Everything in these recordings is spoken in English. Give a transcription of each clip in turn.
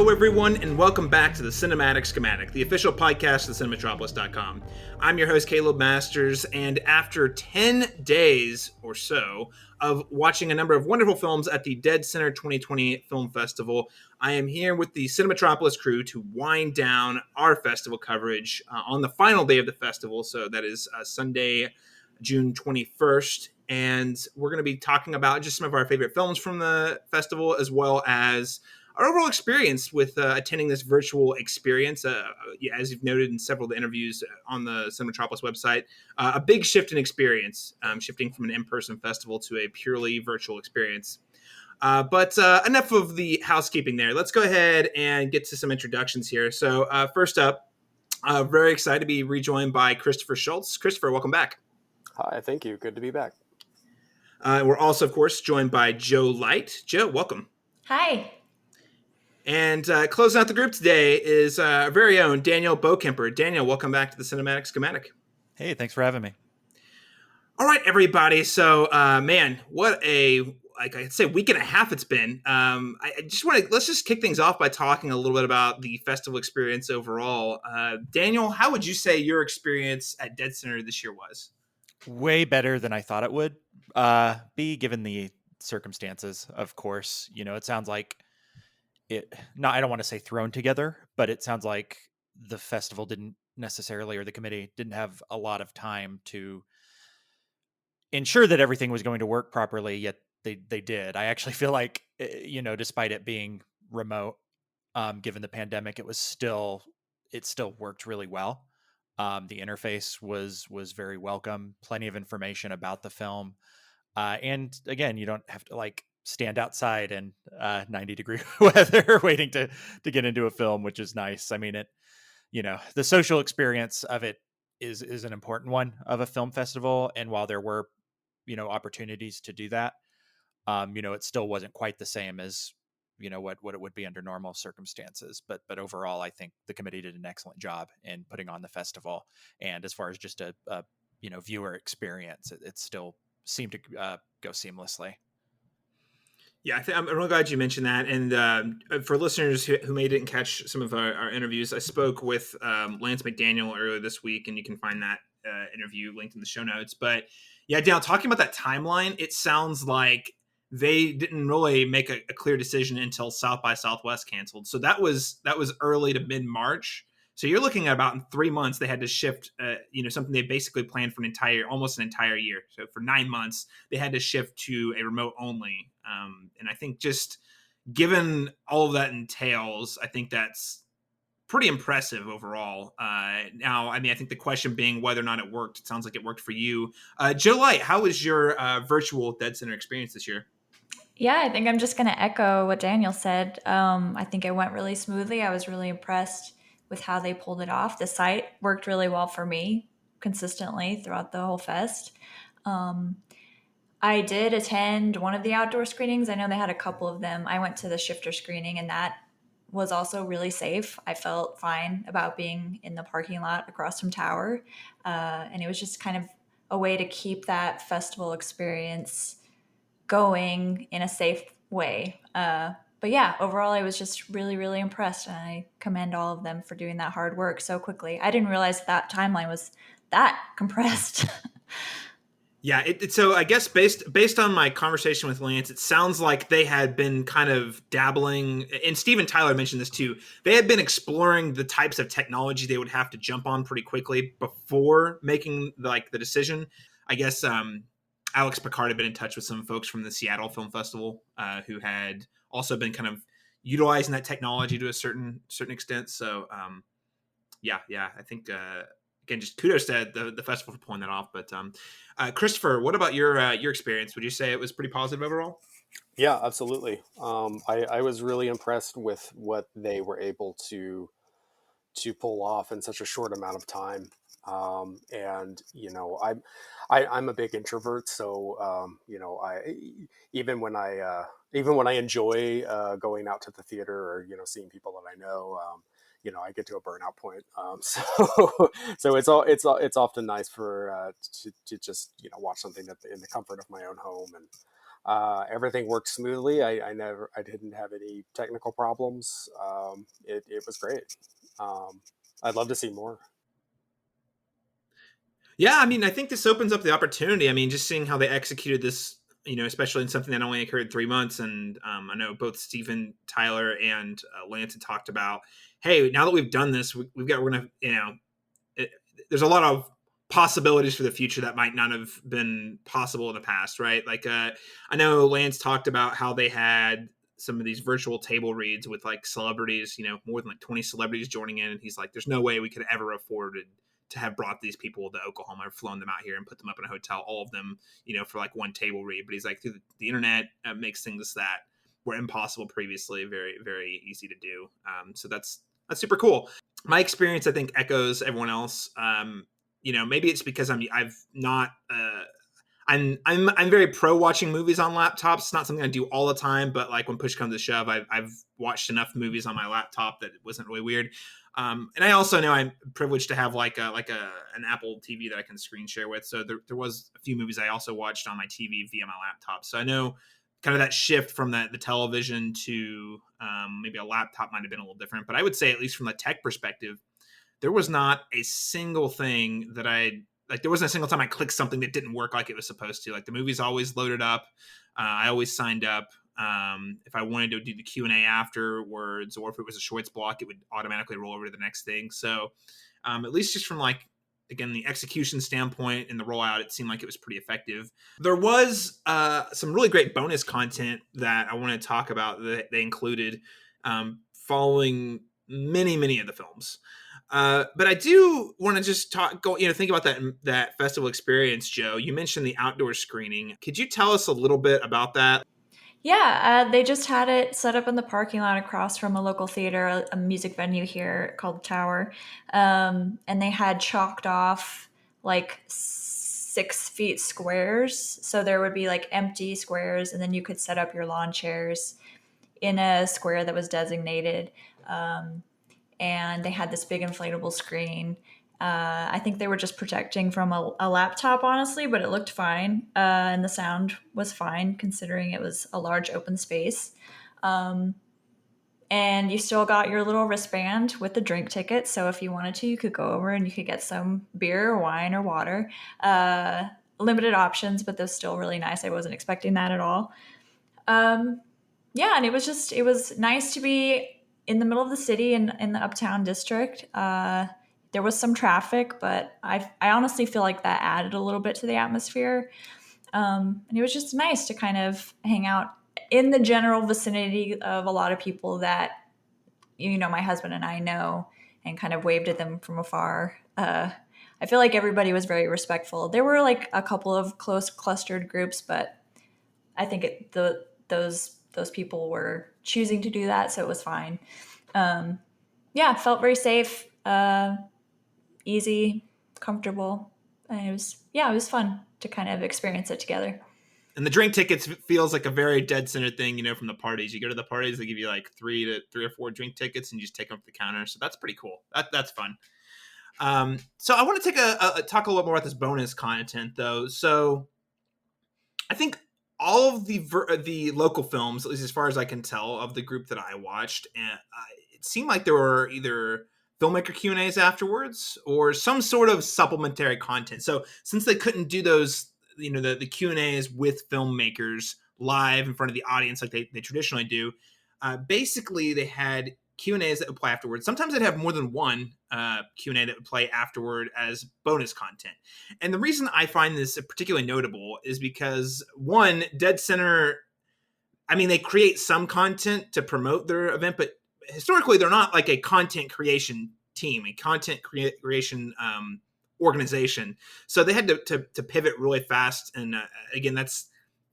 Hello, everyone, and welcome back to the Cinematic Schematic, the official podcast of Cinematropolis.com. I'm your host, Caleb Masters, and after 10 days or so of watching a number of wonderful films at the deadCenter 2020 Film Festival, I am here with the Cinematropolis crew to wind down our festival coverage on the final day of the festival, so that is Sunday, June 21st. And we're going to be talking about just some of our favorite films from the festival, as well as our overall experience with attending this virtual experience. As you've noted in several of the interviews on the Cinematropolis website, a big shift in experience, shifting from an in-person festival to a purely virtual experience. But enough of the housekeeping there. Let's go ahead and get to some introductions here. So first up, very excited to be rejoined by Christopher Shultz. Christopher, welcome back. Hi, thank you. Good to be back. We're also, of course, joined by Joe Light. Joe, welcome. Hi. And closing out the group today is our very own Daniel Bokemper. Daniel, welcome back to the Cinematic Schematic. Hey, thanks for having me. All right, everybody. So, man, what I'd say week and a half it's been. Let's just kick things off by talking a little bit about the festival experience overall. Daniel, how would you say your experience at deadCenter this year was? Way better than I thought it would be, given the circumstances, of course. You know, it sounds like I don't want to say thrown together, but it sounds like the festival didn't necessarily, or the committee didn't have a lot of time to ensure that everything was going to work properly, yet they did. I actually feel like, despite it being remote, given the pandemic, it still worked really well. The interface was very welcome, plenty of information about the film. And again, you don't have to stand outside in 90-degree weather waiting to get into a film, which is nice. I mean, the social experience of it is an important one of a film festival. And while there were, opportunities to do that, it still wasn't quite the same as, what it would be under normal circumstances. But overall, I think the committee did an excellent job in putting on the festival. And as far as just a viewer experience, it still seemed to go seamlessly. Yeah, I'm really glad you mentioned that. And for listeners who may didn't catch some of our interviews, I spoke with Lance McDaniel earlier this week, and you can find that interview linked in the show notes. But yeah, Daniel, talking about that timeline, it sounds like they didn't really make a clear decision until South by Southwest canceled. So that was early to mid-March. So you're looking at about in 3 months, they had to shift, something they basically planned for almost an entire year. So for 9 months, they had to shift to a remote only. And I think just given all of that entails, I think that's pretty impressive overall. Now, I mean, I think the question being whether or not it worked, it sounds like it worked for you. Joe Light, how was your virtual deadCenter experience this year? Yeah, I think I'm just going to echo what Daniel said. I think it went really smoothly. I was really impressed with how they pulled it off. The site worked really well for me consistently throughout the whole fest. I did attend one of the outdoor screenings. I know they had a couple of them. I went to the shifter screening, and that was also really safe. I felt fine about being in the parking lot across from Tower. And it was just kind of a way to keep that festival experience going in a safe way. But yeah, overall, I was just really, really impressed. And I commend all of them for doing that hard work so quickly. I didn't realize that timeline was that compressed. Yeah, so I guess based on my conversation with Lance, it sounds like they had been kind of dabbling, and Steven Tyler mentioned this too, they had been exploring the types of technology they would have to jump on pretty quickly before making the decision. I guess Alyx Picard had been in touch with some folks from the Seattle Film Festival who had also been kind of utilizing that technology to a certain extent. So yeah, I think again, just kudos to the festival for pulling that off. But Christopher, what about your experience? Would you say it was pretty positive overall? Yeah, absolutely. I was really impressed with what they were able to pull off in such a short amount of time. And I'm a big introvert, so I even when I enjoy going out to the theater or seeing people that I know, I get to a burnout point. So it's often nice for to just watch something in the comfort of my own home. And Everything worked smoothly. I didn't have any technical problems. It was great. I'd love to see more. Yeah, I mean, I think this opens up the opportunity. I mean, just seeing how they executed this, especially in something that only occurred 3 months. And I know both Stephen, Tyler, and Lance had talked about, hey, now that we've done this, we're going to, there's a lot of possibilities for the future that might not have been possible in the past, right? Like, I know Lance talked about how they had some of these virtual table reads with like celebrities, more than like 20 celebrities joining in. And he's like, there's no way we could ever afford to have brought these people to Oklahoma or flown them out here and put them up in a hotel, all of them, for like one table read. But he's like, through the internet makes things that were impossible previously very, very easy to do. So that's super cool. My experience, I think, echoes everyone else. Maybe it's because I'm very pro watching movies on laptops. It's not something I do all the time, but like when push comes to shove, I've watched enough movies on my laptop that it wasn't really weird. And I also know I'm privileged to have an Apple TV that I can screen share with. So there was a few movies I also watched on my TV via my laptop. So I know kind of that shift from the television to maybe a laptop might have been a little different. But I would say, at least from a tech perspective, there was not a single thing that there wasn't a single time I clicked something that didn't work like it was supposed to. Like the movie's always loaded up. I always signed up. If I wanted to do the Q&A afterwards, or if it was a shorts block, it would automatically roll over to the next thing. So at least just from again, the execution standpoint and the rollout, it seemed like it was pretty effective. There was some really great bonus content that I want to talk about that they included following many of the films. But I do want to just think about that festival experience, Joe. You mentioned the outdoor screening. Could you tell us a little bit about that? Yeah, they just had it set up in the parking lot across from a local theater, a music venue here called Tower. And they had chalked off like 6 feet squares. So there would be like empty squares, and then you could set up your lawn chairs in a square that was designated. And they had this big inflatable screen. I think they were just protecting from a laptop, honestly, but it looked fine. And the sound was fine considering it was a large open space. And you still got your little wristband with the drink ticket. So if you wanted to, you could go over and you could get some beer or wine or water. Limited options, but they're still really nice. I wasn't expecting that at all. And it was nice to be in the middle of the city in the Uptown district. There was some traffic, but I honestly feel like that added a little bit to the atmosphere. And it was just nice to kind of hang out in the general vicinity of a lot of people that, my husband and I know, and kind of waved at them from afar. I feel like everybody was very respectful. There were like a couple of close clustered groups, but I think those people were choosing to do that, so it was fine. Felt very safe. Easy, comfortable, and it was fun to kind of experience it together. And the drink tickets feels like a very DeadCenter thing, from the parties. You go to the parties, they give you like 3 or 4 drink tickets, and you just take them off the counter. So that's pretty cool. That's fun. So I want to talk a little more about this bonus content, though. So I think all of the local films, at least as far as I can tell, of the group that I watched, and it seemed like there were either filmmaker Q&As afterwards or some sort of supplementary content. So since they couldn't do those, the Q&As with filmmakers live in front of the audience like they traditionally do, basically they had Q&As that would play afterwards. Sometimes they'd have more than one Q&A that would play afterward as bonus content. And the reason I find this particularly notable is because, one, DeadCenter, they create some content to promote their event, but historically they're not like a content creation team, a content creation organization. So they had to pivot really fast. And again, that's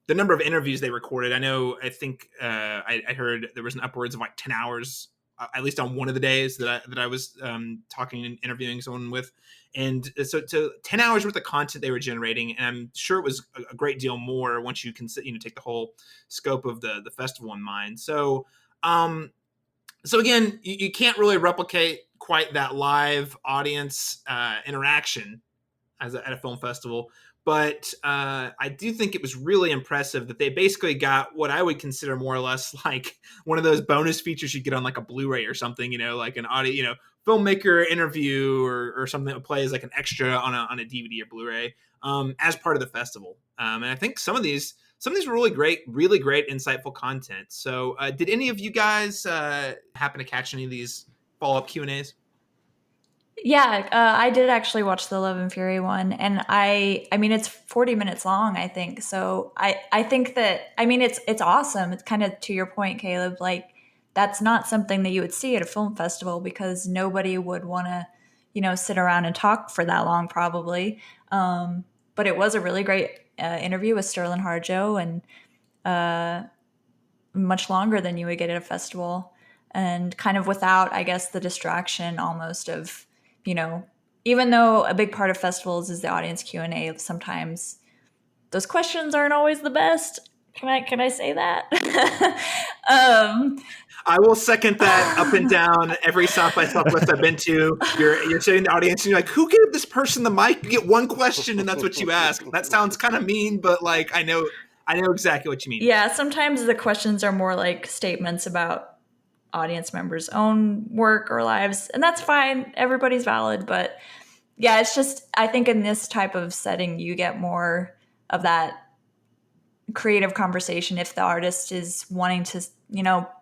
the number of interviews they recorded. I think I heard there was an upwards of like 10 hours, at least on one of the days that I was talking and interviewing someone with. And so to 10 hours worth of content they were generating. And I'm sure it was a great deal more once you can take the whole scope of the festival in mind. So again, you can't really replicate quite that live audience interaction at a film festival. But I do think it was really impressive that they basically got what I would consider more or less like one of those bonus features you get on like a Blu-ray or something, like an audio, filmmaker interview or something that plays like an extra on a DVD or Blu-ray as part of the festival. And I think some of these were really great, insightful content. So did any of you guys happen to catch any of these follow-up Q&As? Yeah, I did actually watch the Love and Fury one, and I mean, it's 40 minutes long, I think. So I think that, I mean, it's awesome. It's kind of to your point, Caleb, like that's not something that you would see at a film festival because nobody would want to, sit around and talk for that long probably. But it was a really great interview with Sterling Harjo, and much longer than you would get at a festival, and kind of without, I guess, the distraction almost of, even though a big part of festivals is the audience Q&A, sometimes those questions aren't always the best. Can I say that? I will second that up and down. Every South by Southwest I've been to, you're sitting in the audience and you're like, who gave this person the mic? You get one question and that's what you ask. That sounds kind of mean, but like I know exactly what you mean. Yeah, sometimes the questions are more like statements about audience members' own work or lives, and that's fine. Everybody's valid, but yeah, it's just, I think in this type of setting you get more of that creative conversation if the artist is wanting to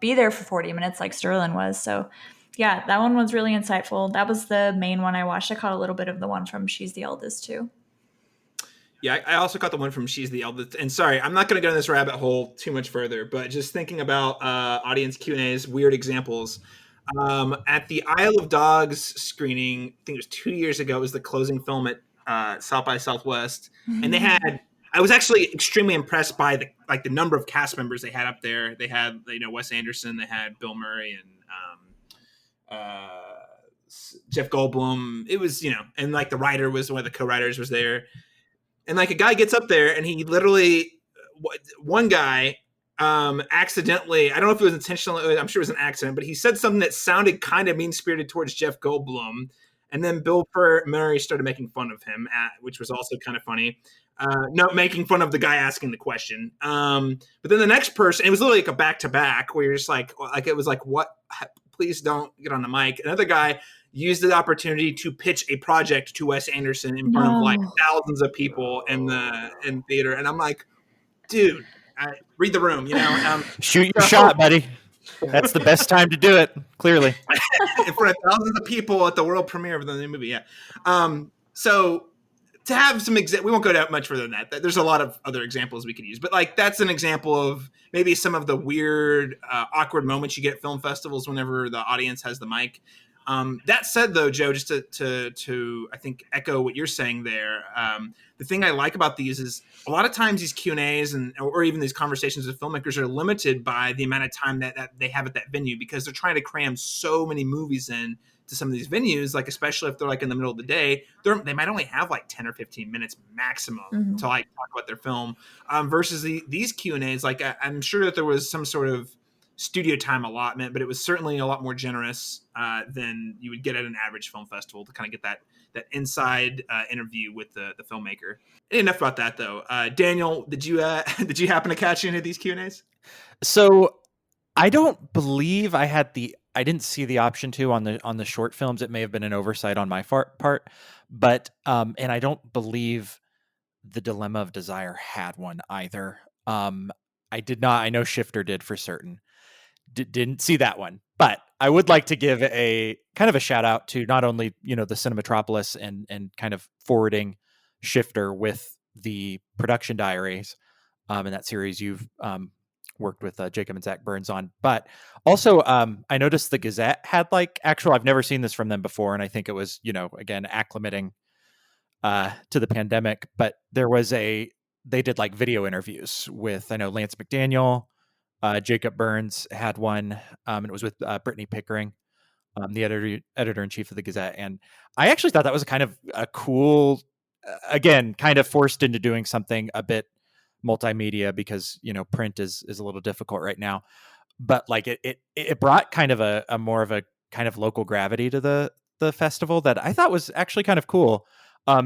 be there for 40 minutes like Sterling was. So yeah, that one was really insightful. That was the main one I watched. I caught a little bit of the one from She's the Eldest too. Yeah, I also caught the one from She's the Eldest. And sorry, I'm not going to go in this rabbit hole too much further, but just thinking about audience Q&As, weird examples. At the Isle of Dogs screening, I think it was 2 years ago, it was the closing film at South by Southwest. Mm-hmm. And I was actually extremely impressed by the number of cast members they had up there. They had, Wes Anderson, they had Bill Murray and Jeff Goldblum. It was, and like the writer was, one of the co-writers was there. And like a guy gets up there and he literally, one guy accidentally, I don't know if it was intentional, I'm sure it was an accident, but he said something that sounded kind of mean-spirited towards Jeff Goldblum. And then Bill Murray started making fun of him, which was also kind of funny. No, making fun of the guy asking the question. But then the next person, it was literally like a back-to-back where you're just like it was like, what? Please don't get on the mic. Another guy used the opportunity to pitch a project to Wes Anderson in front of like thousands of people in theater. And I'm like, dude, read the room, Shoot your shot, buddy. That's the best time to do it, clearly. In front of thousands of people at the world premiere of the new movie, yeah. So to have some we won't go down much further than that. There's a lot of other examples we could use, but like that's an example of maybe some of the weird, awkward moments you get at film festivals whenever the audience has the mic. That said, though, Joe, just to I think echo what you're saying there, the thing I like about these is a lot of times these Q&As or even these conversations with filmmakers are limited by the amount of time that they have at that venue because they're trying to cram so many movies in to some of these venues, like especially if they're like in the middle of the day, they might only have like 10 or 15 minutes maximum to like talk about their film versus these Q&As. Like I'm sure that there was some sort of studio time allotment, but it was certainly a lot more generous than you would get at an average film festival to kind of get that inside interview with the filmmaker. Enough about that though. Daniel, did you happen to catch any of these Q&As? So I don't believe I didn't see the option to on the short films. It may have been an oversight on my part, but and I don't believe the Dilemma of Desire had one either. I did not. I know Shifter did for certain. Didn't see that one, but I would like to give a kind of a shout out to not only, the Cinematropolis and kind of forwarding Shifter with the production diaries in that series you've worked with Jacob and Zach Burns on, but also I noticed the Gazette had I've never seen this from them before. And I think it was, again, acclimating to the pandemic, but they did video interviews with, I know Lance McDaniel, Jacob Burns had one, and it was with Brittany Pickering, the editor-in-chief of the Gazette. And I actually thought that was kind of a cool, again, kind of forced into doing something a bit multimedia because, print is a little difficult right now. But it brought kind of a more of a kind of local gravity to the festival that I thought was actually kind of cool.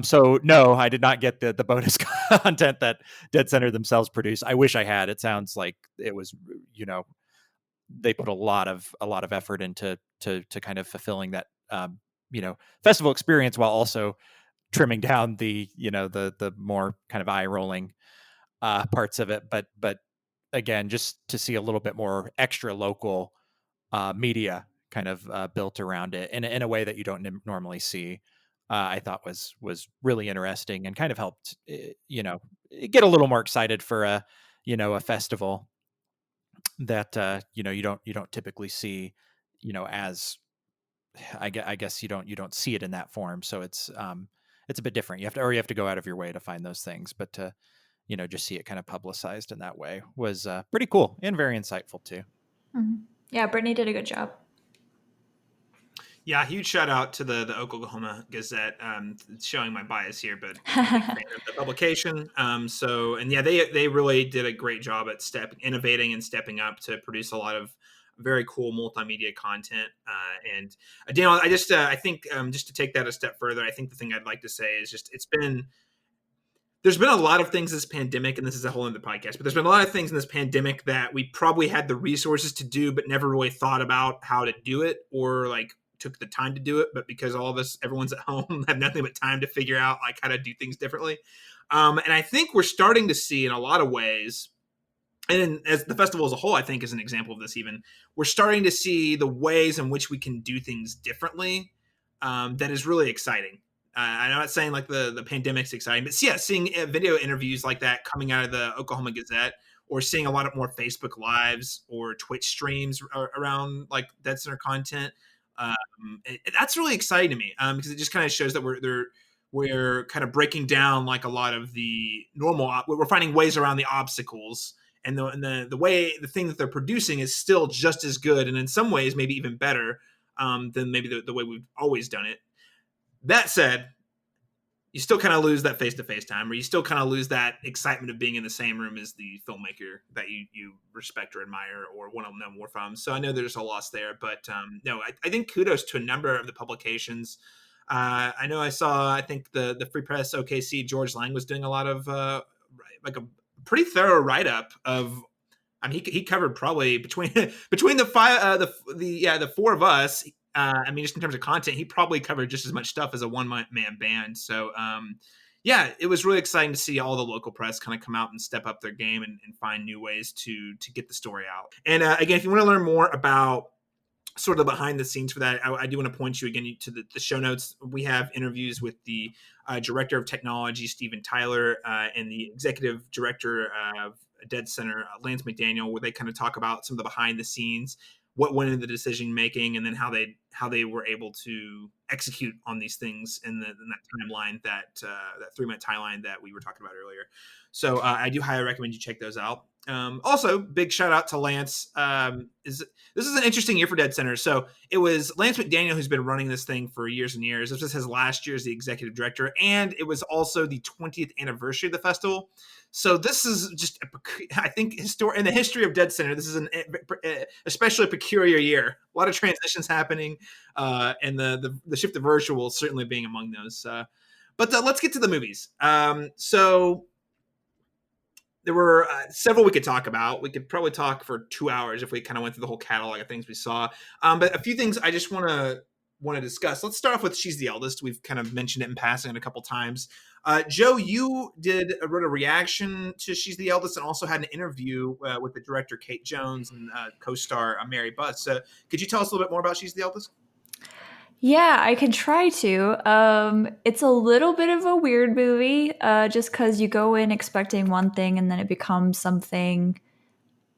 So no, I did not get the bonus content that DeadCenter themselves produced. I wish I had. It sounds like it was, they put a lot of effort into to kind of fulfilling that festival experience while also trimming down the the more kind of eye rolling parts of it. But again, just to see a little bit more extra local media kind of built around it in a way that you don't normally see. I thought was really interesting and kind of helped, get a little more excited for a festival that, you don't typically see, as I guess you don't see it in that form. So it's a bit different. You have to go out of your way to find those things, but to, just see it kind of publicized in that way was pretty cool and very insightful too. Mm-hmm. Yeah. Brittany did a good job. Yeah, huge shout out to the Oklahoma Gazette. Showing my bias here, but I'm a big fan of the publication. They really did a great job at innovating and stepping up to produce a lot of very cool multimedia content. And Daniel, I think just to take that a step further, I think the thing I'd like to say is just there's been a lot of things this pandemic, and this is a whole other podcast, but there's been a lot of things in this pandemic that we probably had the resources to do, but never really thought about how to do it or took the time to do it. But because everyone's at home, have nothing but time to figure out how to do things differently. And I think we're starting to see in a lot of ways, and as the festival as a whole, I think is an example of this even, we're starting to see the ways in which we can do things differently. That is really exciting. I'm not saying the pandemic's exciting, but yeah, seeing video interviews like that coming out of the Oklahoma Gazette, or seeing a lot of more Facebook Lives or Twitch streams around DeadCenter content. That's really exciting to me because it just kind of shows that we're kind of breaking down a lot of the normal. We're finding ways around the obstacles, and the thing that they're producing is still just as good, and in some ways maybe even better than maybe the way we've always done it. That said, you still kind of lose that face-to-face time, or you still kind of lose that excitement of being in the same room as the filmmaker that you respect or admire or want to know more from. So I know there's a loss there, but no, I think kudos to a number of the publications. I know I think the Free Press OKC, George Lang was doing a lot of a pretty thorough write-up of, he covered probably between the five, the four of us, just in terms of content, he probably covered just as much stuff as a one-man band. So, it was really exciting to see all the local press kind of come out and step up their game and find new ways to get the story out. And again, if you want to learn more about sort of behind the scenes for that, I do want to point you again to the show notes. We have interviews with the director of technology, Steven Tyler, and the executive director of DeadCenter, Lance McDaniel, where they kind of talk about some of the behind the scenes, what went into the decision making, and then how they were able to execute on these things in that timeline, that 3-month timeline that we were talking about earlier. So I do highly recommend you check those out. Also, big shout out to Lance. This is an interesting year for DeadCenter. So it was Lance McDaniel who's been running this thing for years and years. This was his last year as the executive director, and it was also the 20th anniversary of the festival. So this is just, I think, in the history of DeadCenter, this is an especially peculiar year. A lot of transitions happening, and the shift to virtual certainly being among those. But let's get to the movies. So there were several we could talk about. We could probably talk for 2 hours if we kind of went through the whole catalog of things we saw. But a few things I just want to discuss. Let's start off with She's the Eldest. We've kind of mentioned it in passing a couple times. Joe, you wrote a reaction to She's the Eldest and also had an interview with the director Kate Jones and co-star Mary Buss. So could you tell us a little bit more about She's the Eldest? Yeah, I can try to. It's a little bit of a weird movie, just because you go in expecting one thing and then it becomes something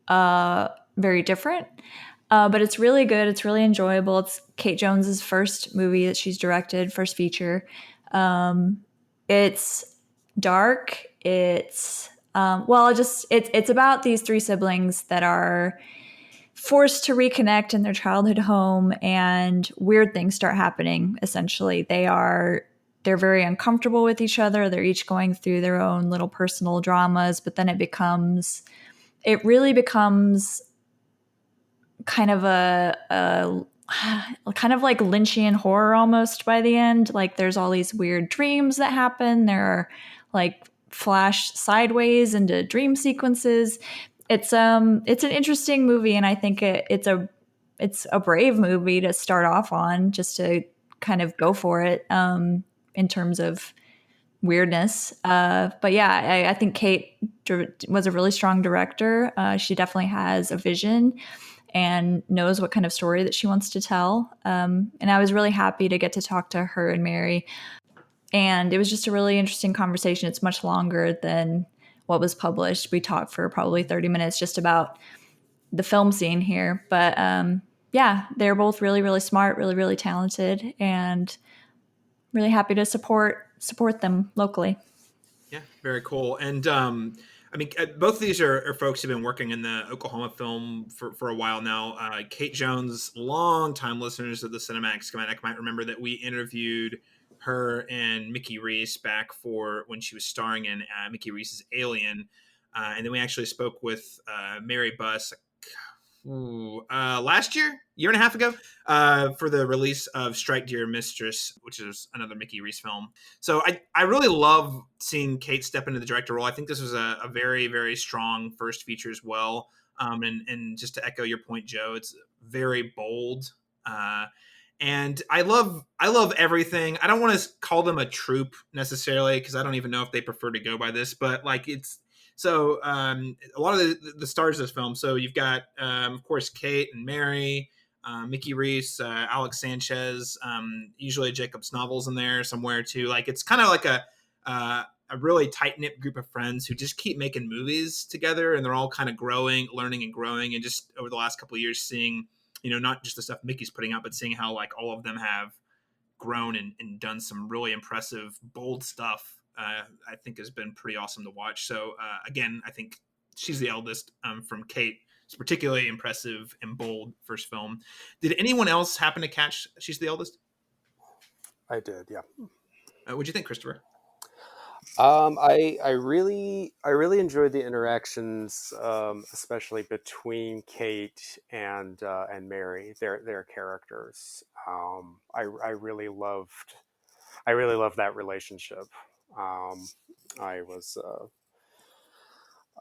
very different. But it's really good. It's really enjoyable. It's Kate Jones's first movie that she's directed, first feature. It's dark. It's it's about these three siblings that are forced to reconnect in their childhood home, and weird things start happening. Essentially, they're very uncomfortable with each other. They're each going through their own little personal dramas, but then it really becomes kind of a kind of like Lynchian horror almost by the end. Like there's all these weird dreams that happen. There are like flash sideways into dream sequences. It's an interesting movie, and I think it's a brave movie to start off on, just to kind of go for it in terms of weirdness. But yeah, I think Kate was a really strong director. She definitely has a vision and knows what kind of story that she wants to tell. And I was really happy to get to talk to her and Mary. And it was just a really interesting conversation. It's much longer than what was published. We talked for probably 30 minutes just about the film scene here. But yeah, they're both really, really smart, really, really talented, and really happy to support them locally. Yeah, very cool. And I mean, both of these are folks who've been working in the Oklahoma film for a while now. Kate Jones, long-time listeners of the Cinematic Schematic, might remember that we interviewed her and Mickey Reese back for when she was starring in Mickey Reese's Alien. And then we actually spoke with Mary Buss last year and a half ago, for the release of Strike Dear Mistress, which is another Mickey Reese film. So I really love seeing Kate step into the director role. I think this was a very, very strong first feature as well. And just to echo your point, Joe, it's very bold. And I love everything. I don't want to call them a troupe necessarily, because I don't even know if they prefer to go by this, but like it's, so a lot of the stars of this film. So you've got, of course, Kate and Mary, Mickey Reese, Alex Sanchez, usually Jacob Snovel's in there somewhere too. Like it's kind of like a really tight knit group of friends who just keep making movies together, and they're all kind of learning and growing. And just over the last couple of years, seeing, not just the stuff Mickey's putting out, but seeing how like all of them have grown and done some really impressive, bold stuff. I think has been pretty awesome to watch. So again, I think She's the Eldest from Kate. It's particularly impressive and bold first film. Did anyone else happen to catch She's the Eldest? I did, yeah. What'd you think, Christopher? I really enjoyed the interactions, especially between Kate and Mary, their characters. I really loved that relationship. I was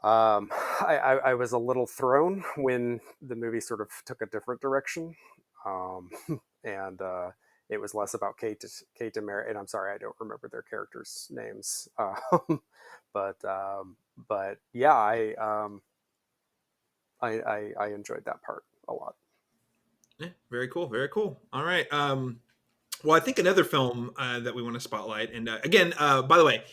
I was a little thrown when the movie sort of took a different direction, and it was less about Kate and Mary. And I'm sorry, I don't remember their characters' names, but yeah, I enjoyed that part a lot. Yeah, very cool, very cool. All right. Well, I think another film that we want to spotlight, and again, by the way,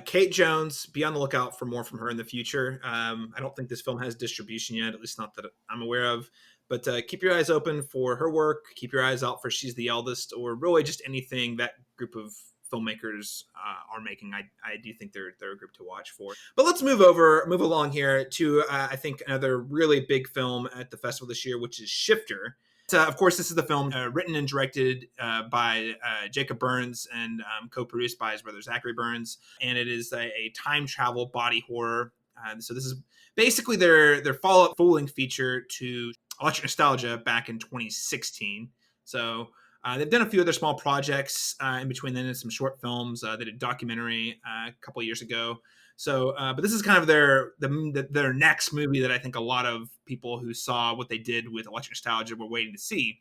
Kate Jones, be on the lookout for more from her in the future. I don't think this film has distribution yet, at least not that I'm aware of. But keep your eyes open for her work. Keep your eyes out for She's the Eldest, or really just anything that group of filmmakers are making. I do think they're a group to watch for. But let's move along here to I think another really big film at the festival this year, which is Shifter. Of course, this is the film written and directed by Jacob Burns and co-produced by his brother Zachary Burns, and it is a time travel body horror. So this is basically their follow-up full-length feature to Electric Nostalgia back in 2016. So they've done a few other small projects in between then, and some short films. They did a documentary a couple of years ago. So, but this is kind of their next movie that I think a lot of people who saw what they did with Electric Nostalgia were waiting to see.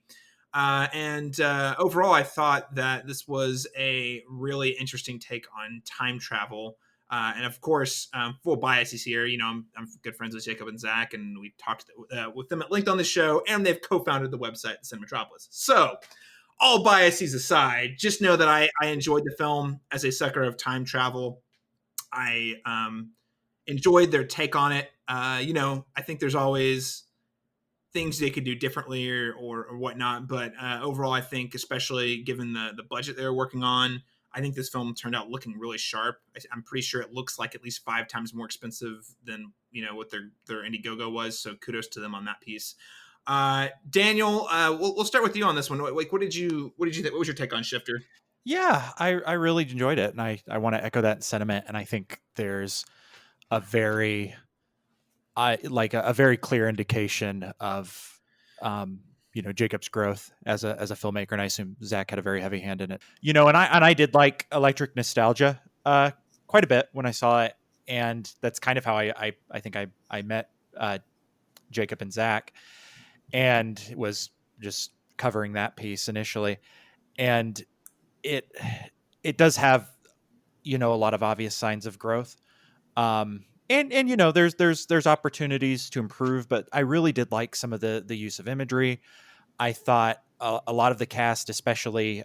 And overall, I thought that this was a really interesting take on time travel. And of course, full biases here. I'm good friends with Jacob and Zach, and we talked with them at length on the show, and they've co-founded the website Cinematropolis. So, all biases aside, just know that I enjoyed the film as a sucker of time travel. I enjoyed their take on it. I think there's always things they could do differently or whatnot, but overall, I think, especially given the budget they were working on, I think this film turned out looking really sharp. I'm pretty sure it looks like at least 5 times more expensive than what their Indiegogo was. So kudos to them on that piece. Daniel, we'll start with you on this one. Like, what did you think? What was your take on Shifter? Yeah, I really enjoyed it, and I want to echo that sentiment. And I think there's a very very clear indication of Jacob's growth as a filmmaker, and I assume Zach had a very heavy hand in it. And I did like Electric Nostalgia quite a bit when I saw it, and that's kind of how I think I met Jacob and Zach, and was just covering that piece initially, and it does have a lot of obvious signs of growth, and there's opportunities to improve, but I really did like some of the use of imagery. I thought a lot of the cast, especially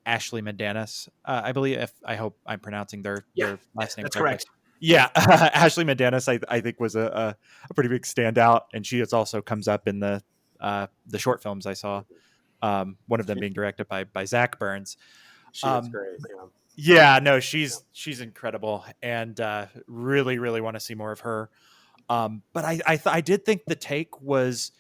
Ashley McDaniel, I believe, I hope I'm pronouncing their last name that's correctly. correct. Yeah, Ashley McDaniel, I think, was a pretty big standout, and she also comes up in the short films I saw. One of them being directed by Zach Burns. She was great. Yeah, no, she's incredible, and really, really want to see more of her. But I did think the take was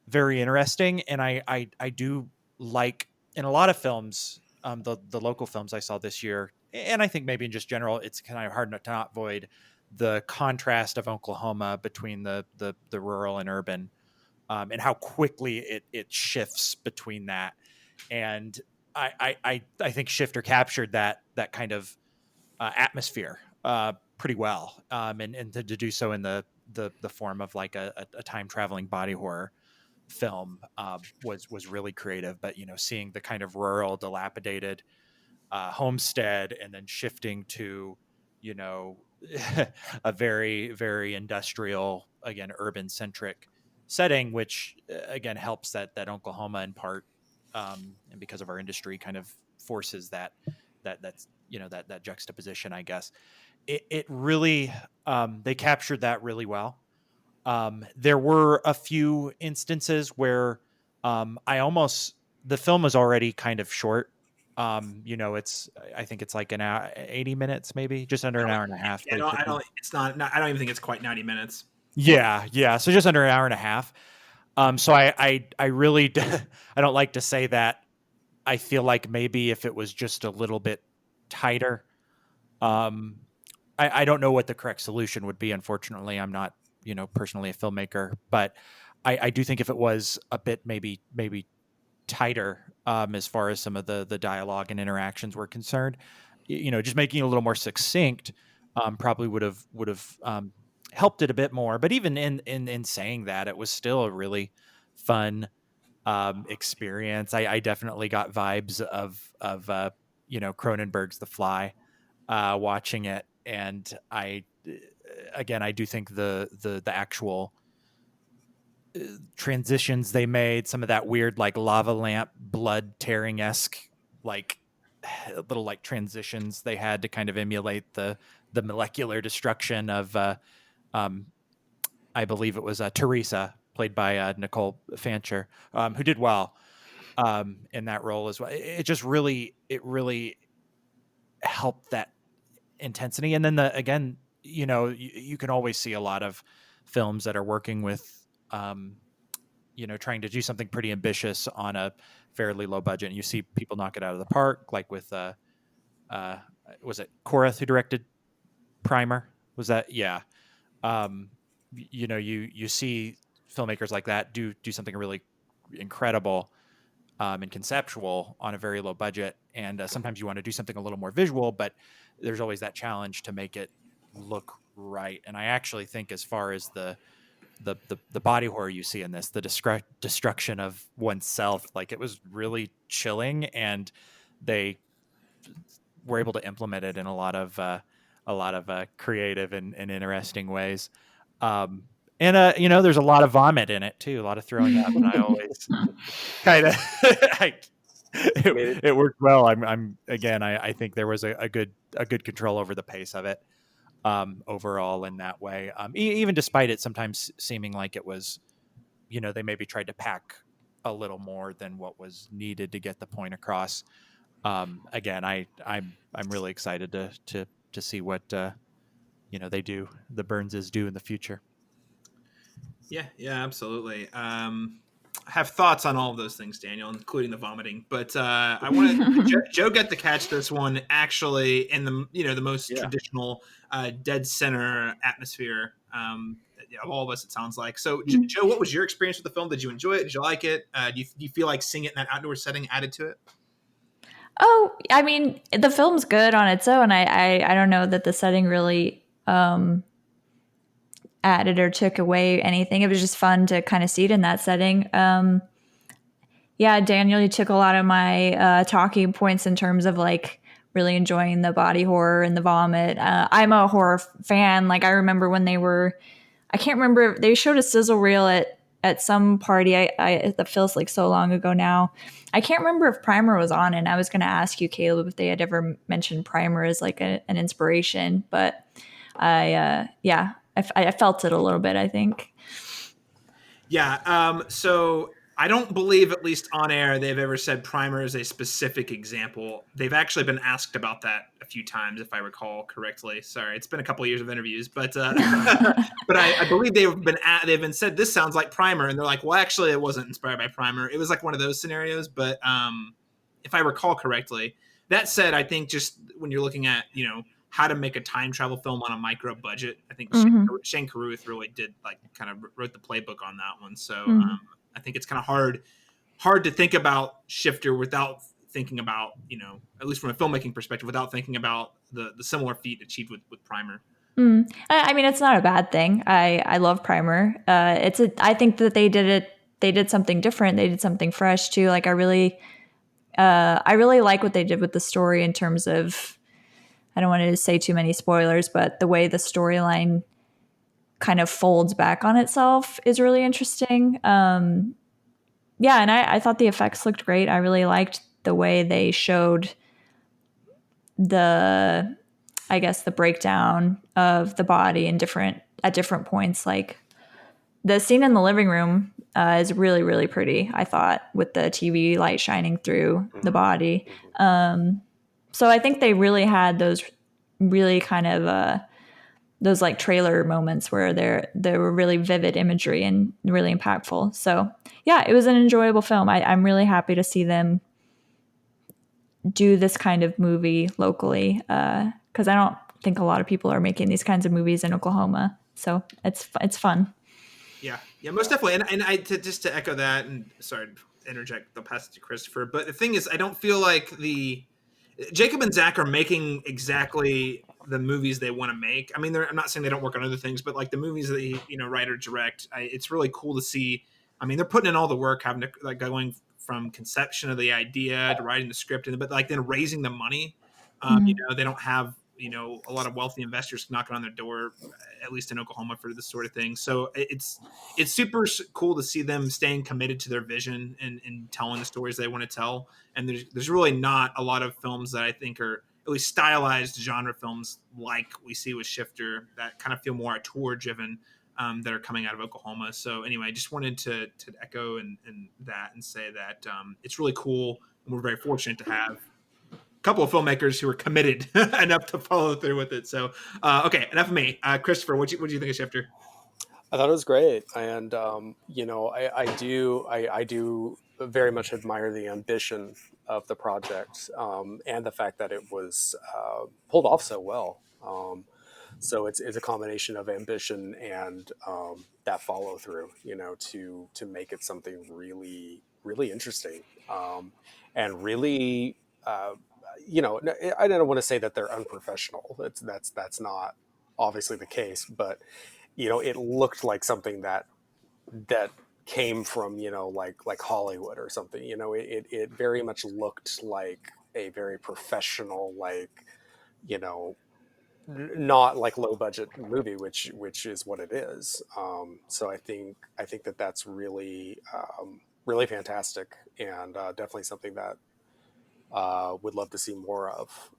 very interesting, and I do like, in a lot of films, the local films I saw this year, and I think maybe in just general, it's kind of hard to not avoid the contrast of Oklahoma between the rural and urban, and how quickly it shifts between that. And I think Shifter captured that kind of atmosphere pretty well, and to do so in the form of like a time traveling body horror film was really creative. But seeing the kind of rural, dilapidated homestead, and then shifting to a very, very industrial, again, urban centric setting, which again helps that Oklahoma in part, and because of our industry, kind of forces that's that juxtaposition, I guess. It really, they captured that really well. There were a few instances where the film was already kind of short. I think it's like an hour, 80 minutes, maybe just under an hour and a half. I don't even think it's quite 90 minutes. Yeah. So just under an hour and a half. So I really, I don't like to say that. I feel like maybe if it was just a little bit tighter, I don't know what the correct solution would be. Unfortunately, I'm not, personally a filmmaker, but I do think if it was a bit maybe tighter, as far as some of the dialogue and interactions were concerned, just making it a little more succinct, probably would have helped it a bit more. But even in saying that, it was still a really fun experience. I definitely got vibes of Cronenberg's The Fly watching it, and I do think the actual transitions they made, some of that weird like lava lamp blood tearing-esque like little like transitions they had to kind of emulate the molecular destruction of I believe it was Teresa, played by Nicole Fancher, who did well in that role as well. It really helped that intensity. And then you can always see a lot of films that are working with trying to do something pretty ambitious on a fairly low budget, and you see people knock it out of the park, like with was it Korath who directed Primer? Was that? Yeah. You see filmmakers like that do something really incredible and conceptual on a very low budget, and sometimes you want to do something a little more visual, but there's always that challenge to make it look right. And I actually think, as far as the body horror you see in this, the destruction of oneself, like, it was really chilling, and they were able to implement it in a lot of creative and interesting ways. There's a lot of vomit in it too, a lot of throwing up, and I always kind of it worked well. I think there was a good control over the pace of it overall in that way. Even despite it sometimes seeming like it was, they maybe tried to pack a little more than what was needed to get the point across. I'm really excited to see what the Burnses do in the future. Yeah, absolutely. I have thoughts on all of those things, Daniel, including the vomiting. But I wanted Joe got to catch this one actually in the most traditional dead center atmosphere of all of us, it sounds like. So, Joe, what was your experience with the film? Did you enjoy it? Did you like it? Do you feel like seeing it in that outdoor setting added to it? Oh, I mean, the film's good on its own. I don't know that the setting really added or took away anything. It was just fun to kind of see it in that setting. Yeah, Daniel, you took a lot of my talking points in terms of like really enjoying the body horror and the vomit. I'm a horror fan. Like I remember when I can't remember, they showed a sizzle reel at some party. That feels like so long ago now. I can't remember if Primer was on, and I was going to ask you, Caleb, if they had ever mentioned Primer as like an inspiration, but I felt it a little bit, I think. Yeah. So I don't believe, at least on air, they've ever said Primer is a specific example. They've actually been asked about that a few times, if I recall correctly. Sorry, it's been a couple of years of interviews, but but I believe they've been said this sounds like Primer, and they're like, well, actually, it wasn't inspired by Primer. It was like one of those scenarios. But if I recall correctly, that said, I think just when you're looking at how to make a time travel film on a micro budget, I think Shane Carruth really did kind of wrote the playbook on that one. So. I think it's kind of hard to think about Shifter without thinking about, at least from a filmmaking perspective, without thinking about the similar feat achieved with Primer. I mean, it's not a bad thing. I love Primer. I think that they did something different. They did something fresh too. Like I really like what they did with the story in terms of, I don't want to say too many spoilers, but the way the storyline kind of folds back on itself is really interesting. And I thought the effects looked great. I really liked the way they showed the breakdown of the body at different points. Like the scene in the living room is really, really pretty, I thought, with the TV light shining through the body. So I think they really had those really kind of those like trailer moments where there were really vivid imagery and really impactful. So yeah, it was an enjoyable film. I'm really happy to see them do this kind of movie locally because I don't think a lot of people are making these kinds of movies in Oklahoma. So it's fun. Yeah, most definitely. And I just to echo that, and sorry to interject, I'll pass it to Christopher. But the thing is, I don't feel like Jacob and Zach are making exactly the movies they want to make. I mean, I'm not saying they don't work on other things, but like the movies that they, write or direct, it's really cool to see. I mean, they're putting in all the work, having to going from conception of the idea to writing the script, but like then raising the money. They don't have a lot of wealthy investors knocking on their door, at least in Oklahoma, for this sort of thing. So it's super cool to see them staying committed to their vision and telling the stories they want to tell. And there's really not a lot of films that I think are at least stylized genre films like we see with Shifter that kind of feel more auteur driven that are coming out of Oklahoma. So anyway, I just wanted to echo and that and say that it's really cool, and we're very fortunate to have couple of filmmakers who are committed enough to follow through with it. So, okay, enough of me. Christopher, what do you think of Shifter? I thought it was great, and I do very much admire the ambition of the project and the fact that it was pulled off so well. So it's a combination of ambition and that follow through, to make it something really, really interesting and really. I don't want to say that they're unprofessional. That's not obviously the case, but it looked like something that came from like Hollywood or something. It very much looked like a very professional, not like low budget movie, which is what it is. So I think that that's really really fantastic, and definitely something that would love to see more of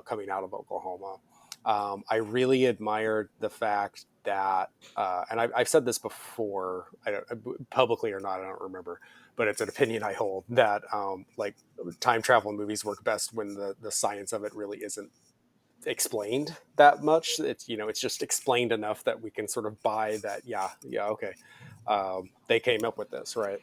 coming out of Oklahoma. I really admired the fact that, and I've said this before, publicly or not, I don't remember, but it's an opinion I hold that like time travel movies work best when the science of it really isn't explained that much. It's just explained enough that we can sort of buy that. Yeah, okay, they came up with this, right?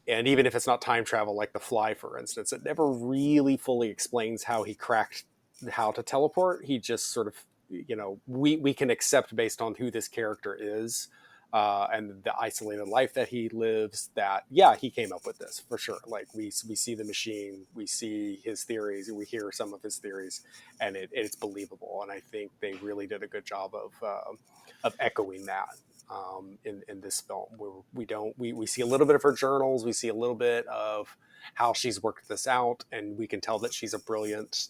And even if it's not time travel, like The Fly, for instance, it never really fully explains how he cracked how to teleport. He just sort of we can accept based on who this character is. And the isolated life that he lives, that, yeah, he came up with this for sure. Like we see the machine, we see his theories, we hear some of his theories, and it's believable. And I think they really did a good job of echoing that in this film. Where we see a little bit of her journals, we see a little bit of how she's worked this out, and we can tell that she's a brilliant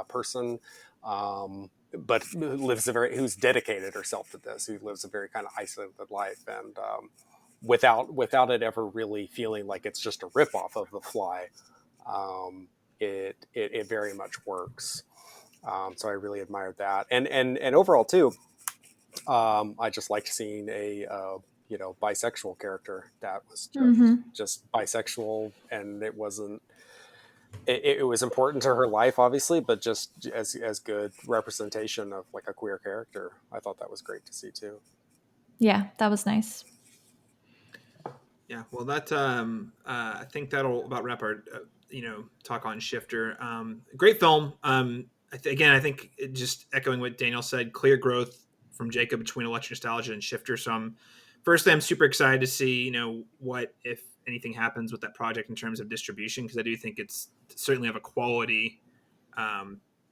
person. But who's dedicated herself to this, who lives a very kind of isolated life, and without it ever really feeling like it's just a ripoff of The Fly. It very much works. So I really admired that, and overall too, I just liked seeing a bisexual character that was just bisexual, and it wasn't. It was important to her life, obviously, but just as good representation of like a queer character. I thought that was great to see too. Yeah, that was nice. Yeah, well, that I think that'll about wrap our talk on Shifter. Great film. Again, I think just echoing what Daniel said, clear growth from Jacob between Electric Nostalgia and Shifter. So I'm super excited to see what, if anything, happens with that project in terms of distribution, because I do think it's certainly of a quality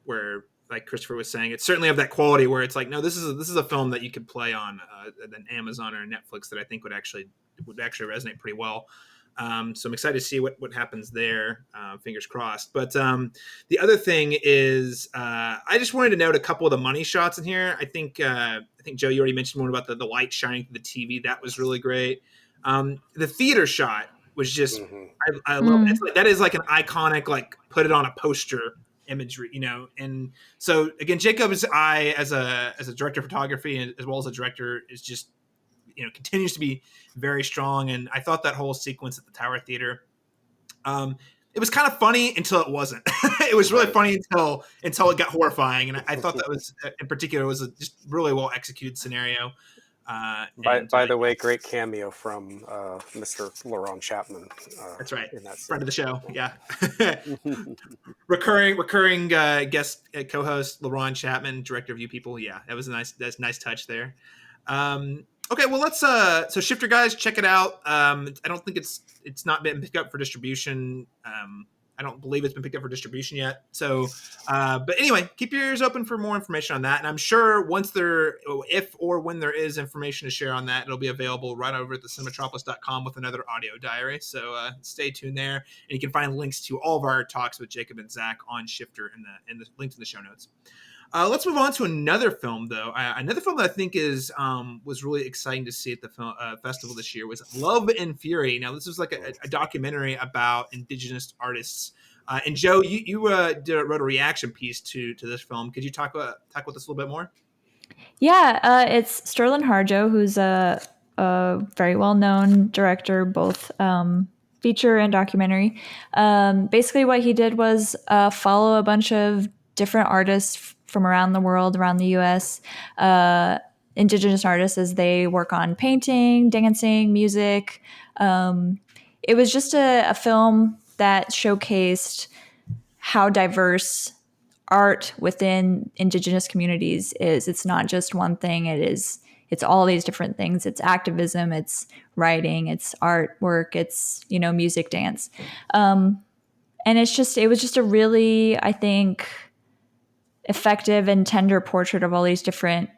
where, like Christopher was saying, it's certainly of that quality where it's like, no, this is a film that you could play on an Amazon or a Netflix that I think would actually resonate pretty well. So I'm excited to see what happens there. Fingers crossed. But the other thing is, I just wanted to note a couple of the money shots in here. I think Joe, you already mentioned one about the light shining through the TV. That was really great. The theater shot was just, I love it. It's like, that is like an iconic, like put it on a poster imagery, and so again, Jacob's eye as a director of photography and as well as a director is just, continues to be very strong. And I thought that whole sequence at the Tower Theater, it was kind of funny until it wasn't. It was really funny until it got horrifying. And I thought that was, in particular, was a just really well executed scenario. By the way, great cameo from Mr. Laurent Chapman. That's right, in that friend of the show. Yeah, recurring guest co-host Laurent Chapman, director of You People. Yeah, that was that's a nice touch there. Okay, well, let's so Shifter, guys, check it out. I don't think it's not been picked up for distribution. I don't believe it's been picked up for distribution yet. So, but anyway, keep your ears open for more information on that. And I'm sure when there is information to share on that, it'll be available right over at the cinematropolis.com with another audio diary. So stay tuned there. And you can find links to all of our talks with Jacob and Zach on Shifter in the links in the show notes. Let's move on to another film, though. Another film that I think was really exciting to see at the film festival this year was Love and Fury. Now, this is like a documentary about Indigenous artists. And Joe, you wrote a reaction piece to this film. Could you talk with us a little bit more? Yeah, it's Sterling Harjo, who's a very well-known director, both feature and documentary. Basically, what he did was follow a bunch of different artists from around the world, around the U.S., Indigenous artists as they work on painting, dancing, music. It was just a film that showcased how diverse art within Indigenous communities is. It's not just one thing. it's all these different things. It's activism, it's writing, it's artwork, it's, music, dance. And it was just a really, I think, effective and tender portrait of all these different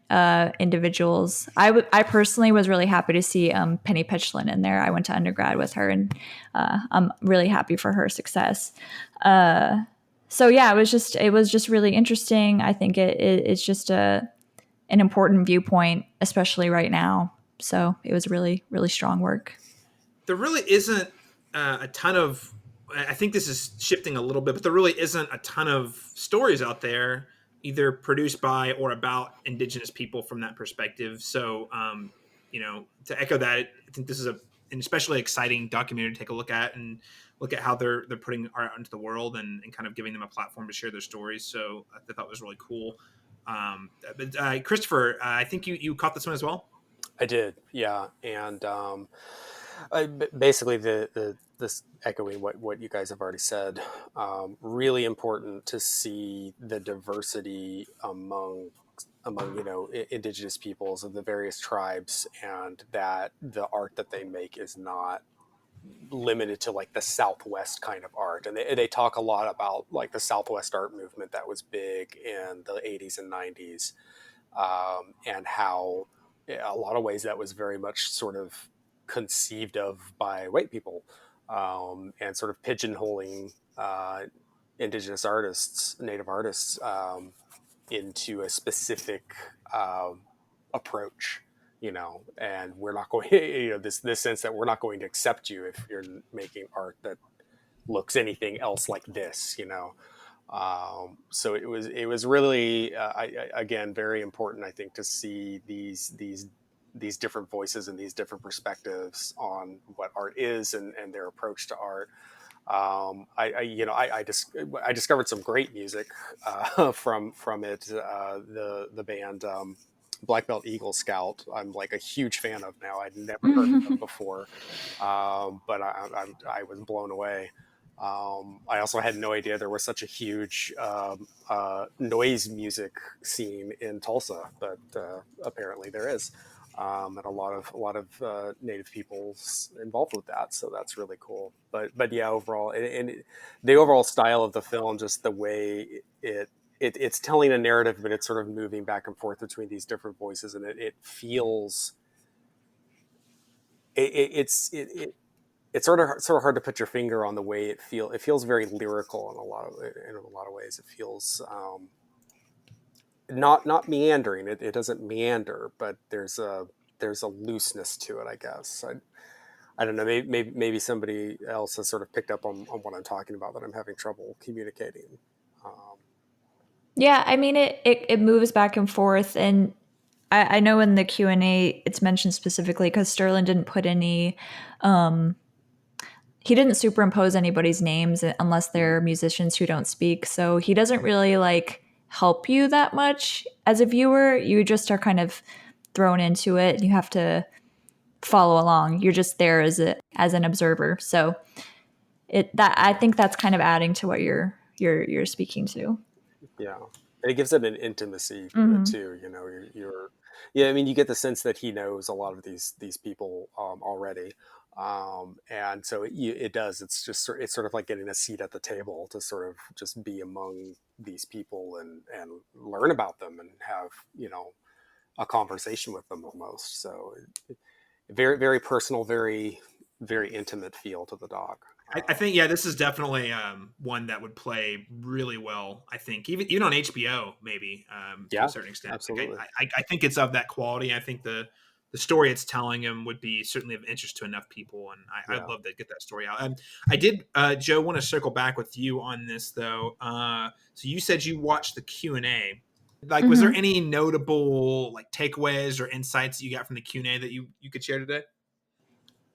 individuals. I personally was really happy to see Penny Pitchlin in there. I went to undergrad with her, and I'm really happy for her success. So yeah, it was just really interesting. I think it's just an important viewpoint, especially right now. So it was really, really strong work. There really isn't a ton of, I think this is shifting a little bit, but there really isn't a ton of stories out there either produced by or about Indigenous people from that perspective. So, to echo that, I think this is an especially exciting documentary to take a look at and look at how they're putting art into the world and kind of giving them a platform to share their stories. So I thought it was really cool. But Christopher, I think you caught this one as well. I did. Yeah. And basically this echoing what you guys have already said, really important to see the diversity among among indigenous peoples of the various tribes, and that the art that they make is not limited to like the Southwest kind of art. And they talk a lot about like the Southwest art movement that was big in the 80s and 90s, and how a lot of ways that was very much sort of conceived of by white people, and sort of pigeonholing indigenous artists, native artists, into a specific approach, and we're not going, this sense that we're not going to accept you if you're making art that looks anything else like this, so it was really, again, very important, I think, to see these different voices and these different perspectives on what art is and their approach to art. I discovered some great music from it. The band Black Belt Eagle Scout, I'm like a huge fan of now. I'd never heard of them before, but I was blown away. I also had no idea there was such a huge noise music scene in Tulsa, but apparently there is. And a lot of Native peoples involved with that, so that's really cool. But yeah, overall, and the overall style of the film, just the way it's telling a narrative, but it's sort of moving back and forth between these different voices, and it feels it's sort of hard to put your finger on the way it feels very lyrical in a lot of ways. It feels not meandering. It doesn't meander, but there's a looseness to it, I guess. I don't know. Maybe somebody else has sort of picked up on what I'm talking about that I'm having trouble communicating. Yeah, I mean, it moves back and forth, and I know in the Q&A it's mentioned specifically because Sterling didn't put any, he didn't superimpose anybody's names unless they're musicians who don't speak. So he doesn't really like help you that much as a viewer. You just are kind of thrown into it, and you have to follow along. You're just there as an observer. So I think that's kind of adding to what you're speaking to. Yeah, and it gives it an intimacy too. You're I mean, you get the sense that he knows a lot of these people already, and so it does. It's sort of like getting a seat at the table to sort of just be among these people and learn about them and have a conversation with them almost. So very, very personal, very, very intimate feel to the doc. I think, yeah, this is definitely one that would play really well. I think even on HBO, maybe to a certain extent. Absolutely. Like, I think it's of that quality. I think the story it's telling him would be certainly of interest to enough people, and I'd love to get that story out. I did, Joe, want to circle back with you on this though. So you said you watched the Q&A. Like, was there any notable like takeaways or insights that you got from the Q&A that you could share today?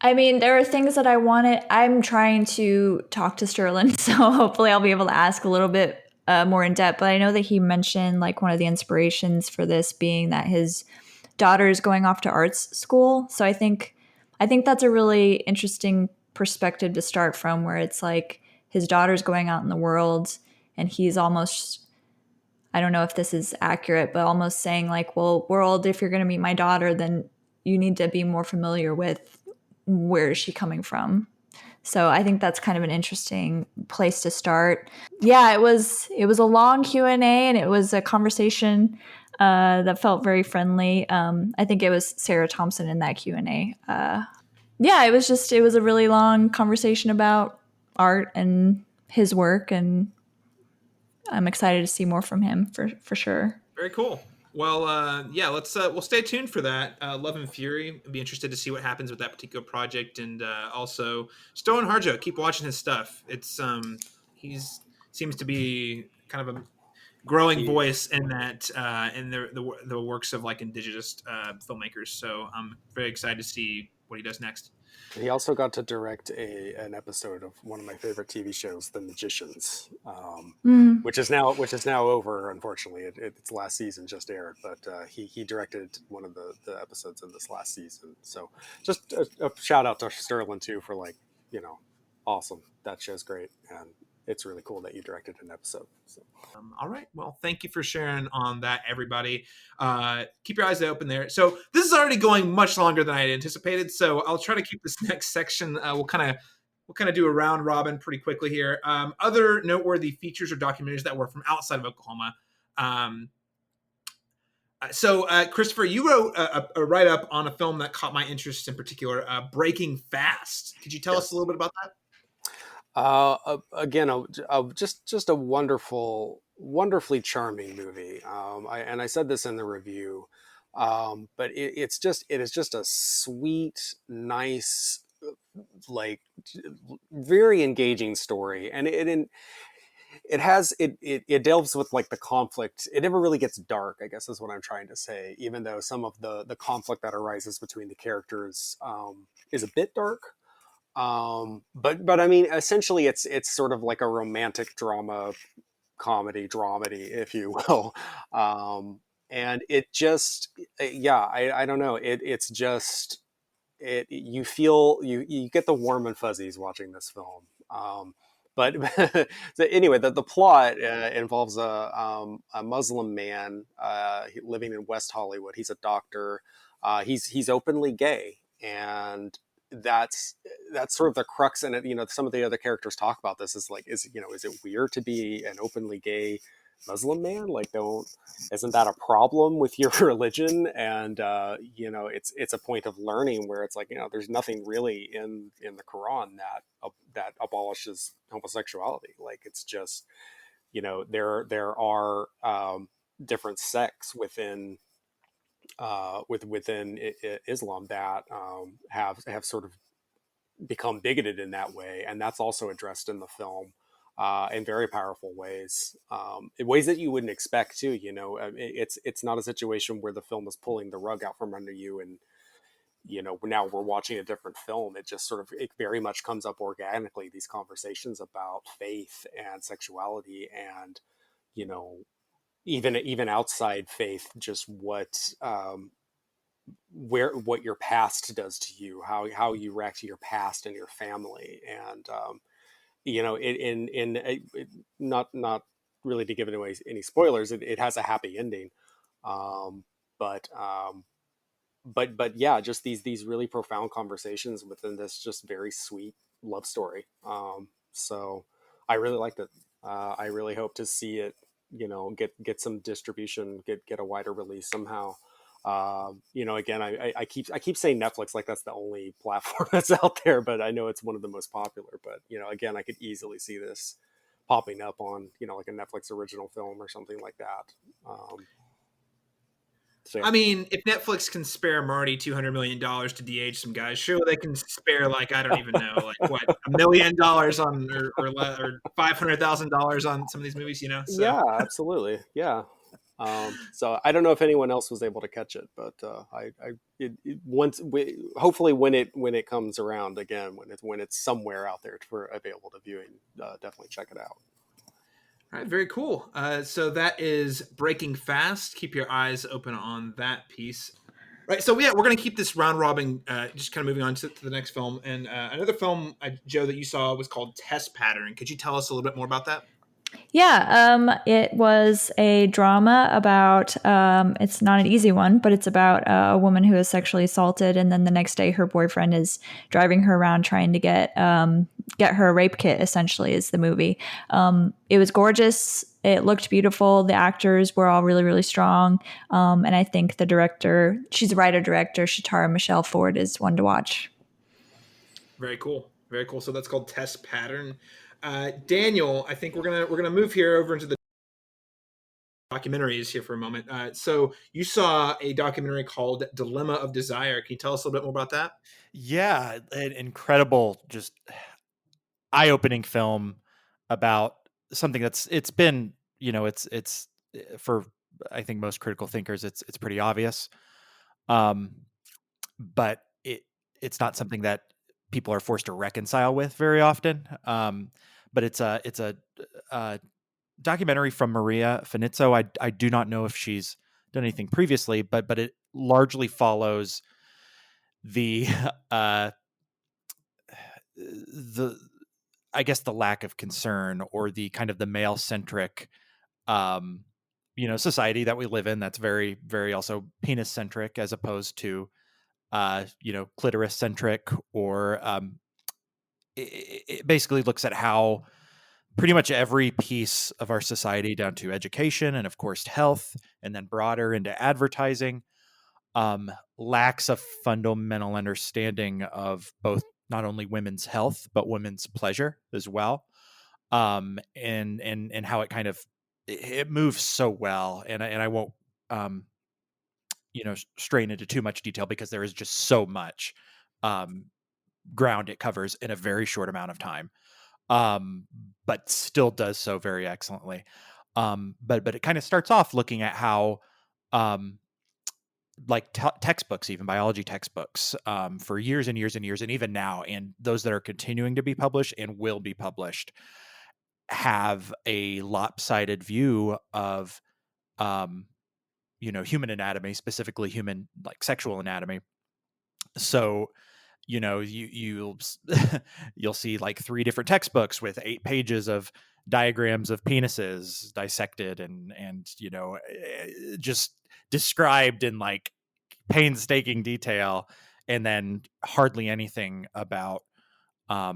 I mean, there are things that I'm trying to talk to Sterling, so hopefully I'll be able to ask a little bit more in depth. But I know that he mentioned like one of the inspirations for this being that his daughter is going off to arts school. So I think that's a really interesting perspective to start from, where it's like his daughter's going out in the world and he's almost, I don't know if this is accurate, but almost saying like, well, world, if you're going to meet my daughter, then you need to be more familiar with where is she coming from. So I think that's kind of an interesting place to start. Yeah, it was a long Q&A, and it was a conversation that felt very friendly. I think it was Sara Thompson in that Q&A. Yeah, it was a really long conversation about art and his work, and I'm excited to see more from him for sure. Very cool. Well, yeah, we'll stay tuned for that. Love and Fury. I'd be interested to see what happens with that particular project, and also Sterling Harjo. Keep watching his stuff. It's he's seems to be kind of a growing voice in that in the works of like indigenous filmmakers. So I'm very excited to see what he does next. He also got to direct an episode of one of my favorite TV shows, The Magicians, which is now over. Unfortunately, its last season just aired, but he directed one of the episodes in this last season. So just a shout out to Sterling too for awesome. That show's great, and it's really cool that you directed an episode. So. All right. Well, thank you for sharing on that, everybody. Keep your eyes open there. So this is already going much longer than I had anticipated. So I'll try to keep this next section. We'll kind of do a round robin pretty quickly here. Other noteworthy features or documentaries that were from outside of Oklahoma. So, Christopher, you wrote a write-up on a film that caught my interest in particular, Breaking Fast. Could you tell us a little bit about that? Again, just a wonderfully charming movie. I said this in the review, but it is just a sweet, nice, like very engaging story, and it delves with like the conflict. It never really gets dark, I guess is what I'm trying to say, even though some of the conflict that arises between the characters is a bit dark. But I mean, essentially it's sort of like a romantic drama, comedy, dramedy, if you will. And it just, yeah, I don't know. It's just, you feel, you get the warm and fuzzies watching this film. But so anyway, the plot involves a Muslim man living in West Hollywood. He's a doctor. He's openly gay, and that's sort of the crux in it. You know, some of the other characters talk about this. Is like, is it weird to be an openly gay Muslim man? Like, isn't that a problem with your religion? And it's a point of learning where it's like, there's nothing really in the Quran that abolishes homosexuality. Like, it's just, there are different sects within Islam that have sort of become bigoted in that way, and that's also addressed in the film in very powerful ways, in ways that you wouldn't expect too. It's not a situation where the film is pulling the rug out from under you, and now we're watching a different film. It just it very much comes up organically, these conversations about faith and sexuality, and even outside faith, just what your past does to you, how you react to your past and your family, and not really to give away any spoilers, it has a happy ending, but yeah, just these really profound conversations within this just very sweet love story. So I really liked it. I really hope to see it, get some distribution, get a wider release somehow. Again, I keep saying Netflix like that's the only platform that's out there, but I know it's one of the most popular. But again, I could easily see this popping up on like a Netflix original film or something like that. So, yeah. I mean, if Netflix can spare Marty $200 million to de-age some guys, sure they can spare, like, I don't even know, like what, $1 million on or $500,000 on some of these movies, So. Yeah, absolutely, yeah. So I don't know if anyone else was able to catch it, but hopefully when it comes around again, when it's somewhere out there for available to viewing, definitely check it out. All right, very cool. So that is Breaking Fast. Keep your eyes open on that piece. Right, so yeah, we're going to keep this round robin, just kind of moving on to the next film. And another film, Joe, that you saw was called Test Pattern. Could you tell us a little bit more about that? Yeah, it was a drama about, it's not an easy one, but it's about a woman who is sexually assaulted, and then the next day her boyfriend is driving her around trying to get her a rape kit, essentially, is the movie. It was gorgeous. It looked beautiful. The actors were all really, really strong. And I think the director, she's a writer-director, Shatara Michelle Ford, is one to watch. Very cool. Very cool. So that's called Test Pattern. Daniel, I think we're gonna move here over into the documentaries here for a moment. So you saw a documentary called Dilemma of Desire. Can you tell us a little bit more about that? Yeah, an incredible, just eye-opening film about something it's been, it's for, I think, most critical thinkers, it's pretty obvious, but it's not something that people are forced to reconcile with very often. But it's a documentary from Maria Finizzo. I do not know if she's done anything previously, but it largely follows the I guess, the lack of concern, or the kind of the male centric, society that we live in, that's very, very also penis centric, as opposed to, clitoris centric, or it basically looks at how pretty much every piece of our society, down to education and of course health, and then broader into advertising, lacks a fundamental understanding of both not only women's health but women's pleasure as well, and how it kind of it moves so well, and I won't strain into too much detail, because there is just so much ground it covers in a very short amount of time, but still does so very excellently. But it kind of starts off looking at how textbooks, even biology textbooks, for years and years and years, and even now, and those that are continuing to be published and will be published, have a lopsided view of human anatomy, specifically human sexual anatomy. So you'll see 3 different textbooks with 8 pages of diagrams of penises dissected and just described in painstaking detail, and then hardly anything about a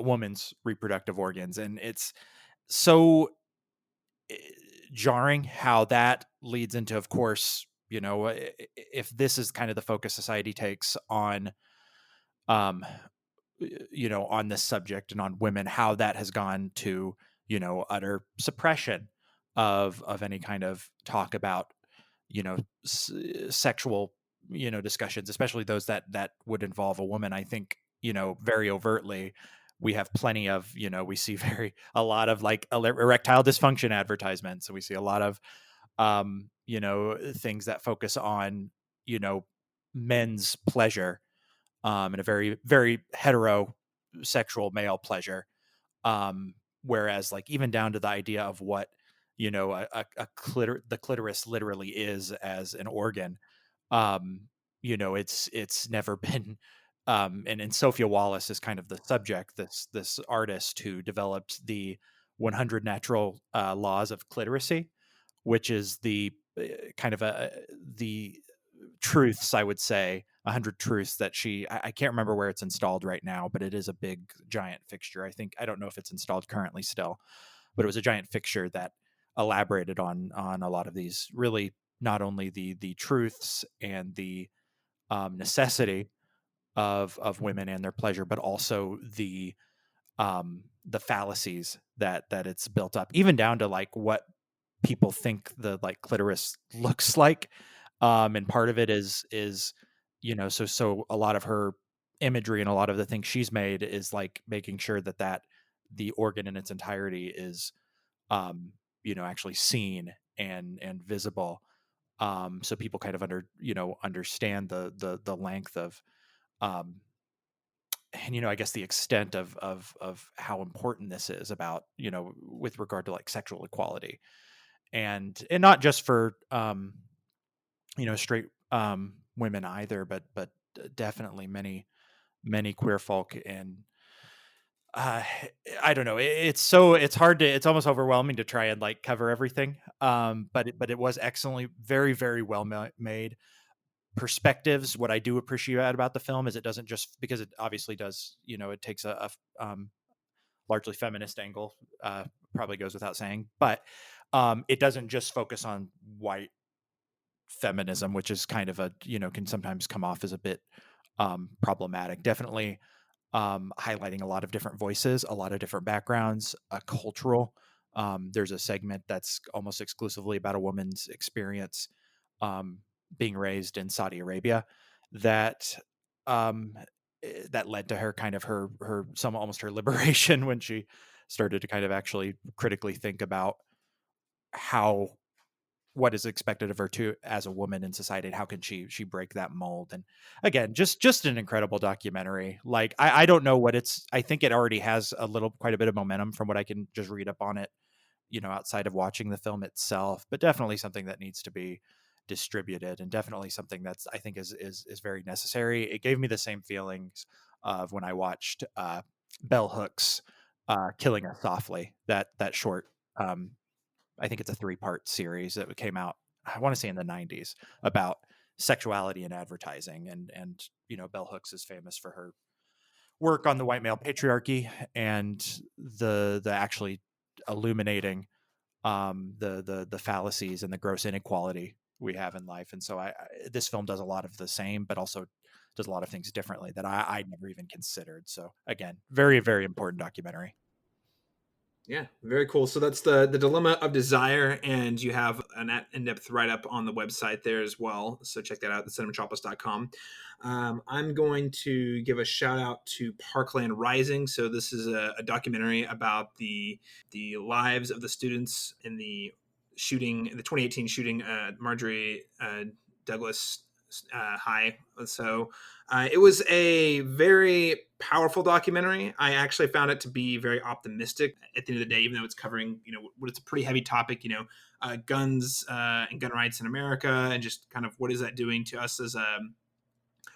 woman's reproductive organs. And it's so jarring how that leads into, of course, if this is kind of the focus society takes on on this subject and on women, how that has gone to utter suppression of any kind of talk about sexual discussions, especially those that would involve a woman. I think very overtly we have plenty of we see a lot of erectile dysfunction advertisements, and we see a lot of things that focus on men's pleasure, and a very, very heterosexual male pleasure, whereas even down to the idea of what the clitoris literally is as an organ, it's never been, and Sophia Wallace is kind of the subject, this artist who developed the 100 natural laws of clitoracy, which is the kind of the truths, I would say, 100 truths that I can't remember where it's installed right now, but it is a big giant fixture. I don't know if it's installed currently still, but it was a giant fixture that elaborated on a lot of these, really not only the truths and the necessity of women and their pleasure, but also the fallacies that it's built up, even down to what people think the clitoris looks like, and part of it is so a lot of her imagery and a lot of the things she's made is making sure that the organ in its entirety is actually seen and visible, so people kind of understand the length of and I guess the extent of how important this is about with regard to sexual equality, and not just for straight women either, but definitely many queer folk. And I don't know, it's hard to, it's almost overwhelming to try and cover everything, but it was excellently, very, very well made. Perspectives, what I do appreciate about the film is it doesn't just, because it obviously does, it takes a largely feminist angle, probably goes without saying, but it doesn't just focus on white feminism, which is kind of can sometimes come off as a bit problematic. Definitely highlighting a lot of different voices, a lot of different backgrounds, cultural. There's a segment that's almost exclusively about a woman's experience being raised in Saudi Arabia, that led to her kind of her almost her liberation, when she started to kind of actually critically think about what is expected of her as a woman in society, and how can she break that mold. And again, just an incredible documentary. I don't know what I think it already has quite a bit of momentum from what I can just read up on it, outside of watching the film itself, but definitely something that needs to be distributed, and definitely something that's, I think, is very necessary. It gave me the same feelings of when I watched Bell Hooks, Killing Us Softly, that short. I think it's a 3-part series that came out, I want to say in the 90s, about sexuality in advertising. And Bell Hooks is famous for her work on the white male patriarchy and the actually illuminating the fallacies and the gross inequality we have in life. And so this film does a lot of the same, but also does a lot of things differently that I never even considered. So again, very, very important documentary. Yeah, very cool. So that's the Dilemma of Desire, and you have an in-depth write-up on the website there as well. So check that out, Cinematropolis.com. I'm going to give a shout out to Parkland Rising. So this is a documentary about the lives of the students in the 2018 shooting, Marjorie Douglas High. So it was a very powerful documentary. I actually found it to be very optimistic at the end of the day, even though it's covering, what it's a pretty heavy topic, guns and gun rights in America, and just kind of what is that doing to us as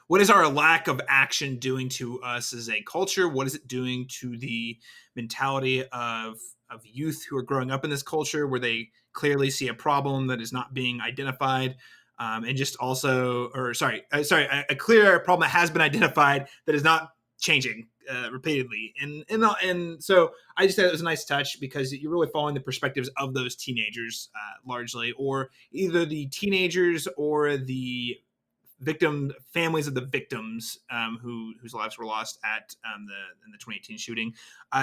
what is our lack of action doing to us as a culture? What is it doing to the mentality of youth who are growing up in this culture where they clearly see a problem that is not being identified? And just also, a clear problem that has been identified that is not changing repeatedly. And so I just thought it was a nice touch because you're really following the perspectives of those teenagers largely, or either the teenagers or the families of the victims whose lives were lost at in the 2018 shooting.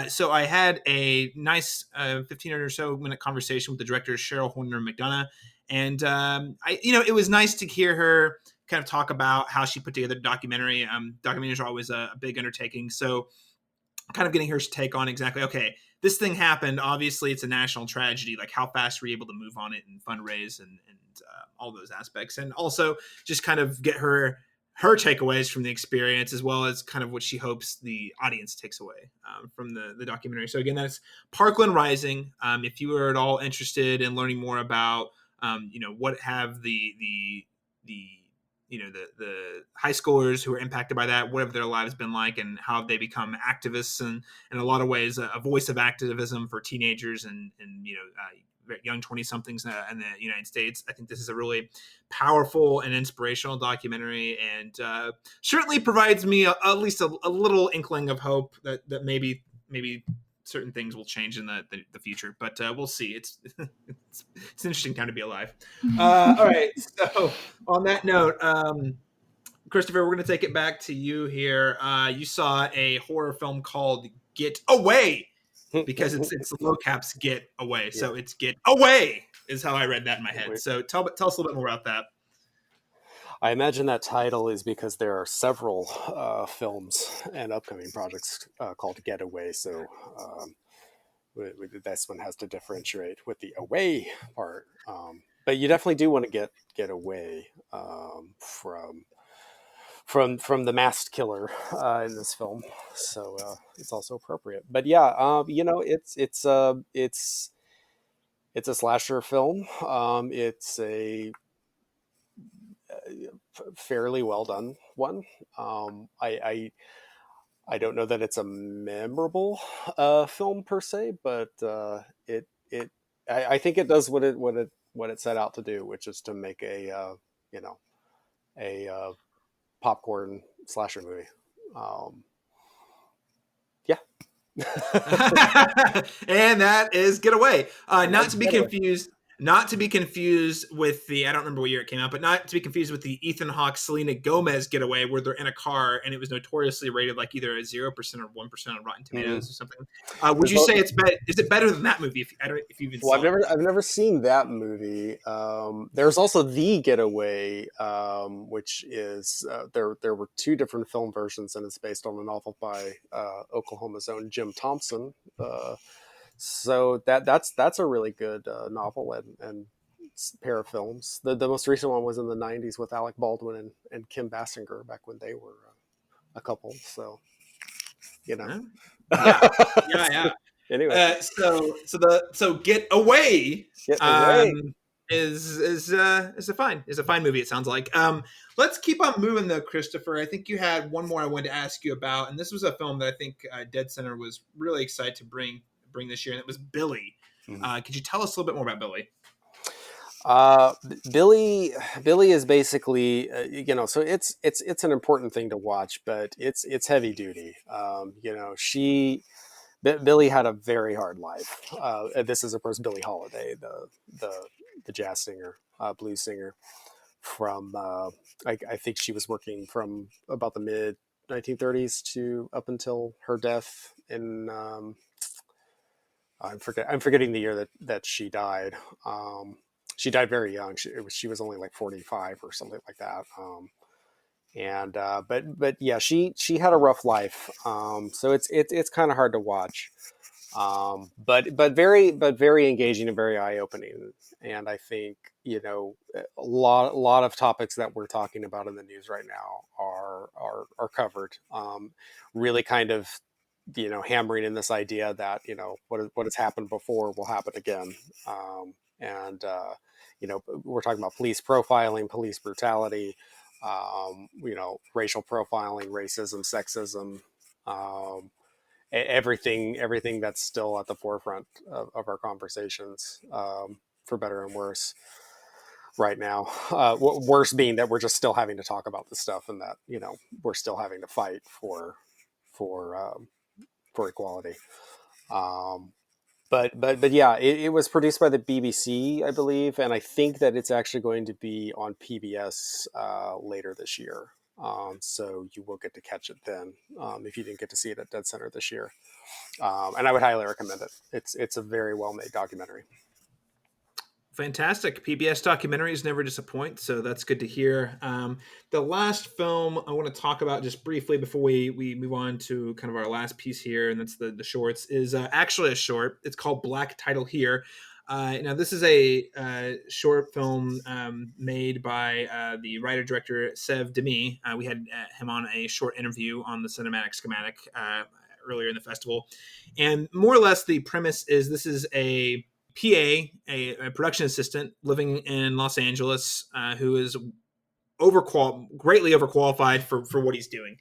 So I had a nice 15 or so minute conversation with the director Cheryl McDonough. And it was nice to hear her kind of talk about how she put together the documentary. Documentaries are always a big undertaking, so kind of getting her take on exactly, okay, this thing happened. Obviously, it's a national tragedy. Like, how fast were you able to move on it and fundraise and all those aspects, and also just kind of get her takeaways from the experience, as well as kind of what she hopes the audience takes away from the documentary. So again, that's Parkland Rising. If you are at all interested in learning more about what have the high schoolers who are impacted by that, what have their lives been like, and how have they become activists, and in a lot of ways a voice of activism for teenagers and young 20-somethings in the United States. I think this is a really powerful and inspirational documentary, and certainly provides me at least a little inkling of hope that maybe certain things will change in the future, but we'll see. It's an interesting time to be alive. All right. So on that note, Christopher, we're going to take it back to you here. You saw a horror film called Get Away, because it's low caps Get Away. Yeah. So it's Get Away is how I read that in my head. So tell us a little bit more about that. I imagine that title is because there are several films and upcoming projects called Getaway, so this one has to differentiate with the away part. But you definitely do want to get away from the masked killer in this film, so it's also appropriate. But yeah, it's a slasher film. It's a fairly well done one. I don't know that it's a memorable film per se, but I think it does what it set out to do, which is to make a popcorn slasher movie. And that is Get Away. Not to be confused with the, I don't remember what year it came out, but not to be confused with the Ethan Hawke, Selena Gomez Getaway, where they're in a car and it was notoriously rated like either a 0% or 1% on Rotten Tomatoes or something. Would you say is it better than that movie? If you even saw it? I've never seen that movie. There's also The Getaway, which is there were two different film versions, and it's based on a novel by Oklahoma's own Jim Thompson. So that's a really good novel and pair of films. The most recent one was in the 90s with Alec Baldwin and Kim Basinger back when they were a couple. So, Yeah. Anyway, so Get Away. Get Away. is a fine movie. It sounds like. Let's keep on moving though, Christopher. I think you had one more I wanted to ask you about, and this was a film that I think DeadCenter was really excited to bring this year, and it was Billy. Could you tell us a little bit more about Billy? Billy is basically, so it's an important thing to watch, but it's heavy duty. Billy had a very hard life. This is, of course, Billie Holiday, the jazz singer, blues singer from, I think she was working from about the mid 1930s to up until her death in, I'm forgetting the year that she died. She died very young. She was only like 45 or something like that. But yeah, she had a rough life. So it's kind of hard to watch. But very engaging and very eye opening. And I think, a lot of topics that we're talking about in the news right now are covered. Really kind of, hammering in this idea that, what has happened before will happen again. We're talking about police profiling, police brutality, racial profiling, racism, sexism, everything that's still at the forefront of our conversations, for better and worse right now. Worse being that we're just still having to talk about this stuff, and that, we're still having to fight for equality. But yeah, it was produced by the BBC, I believe, and I think that it's actually going to be on PBS later this year. So you will get to catch it then, if you didn't get to see it at DeadCenter this year. And I would highly recommend it. It's a very well-made documentary. Fantastic. PBS documentaries never disappoint, so that's good to hear. The last film I want to talk about just briefly before we move on to kind of our last piece here, and that's the shorts, is actually a short. It's called Black Title Here. Now, this is a short film made by the writer-director DeMy. We had him on a short interview on the Cinematic Schematic earlier in the festival. And more or less the premise is this is a PA, a production assistant living in Los Angeles, who is greatly overqualified for what he's doing.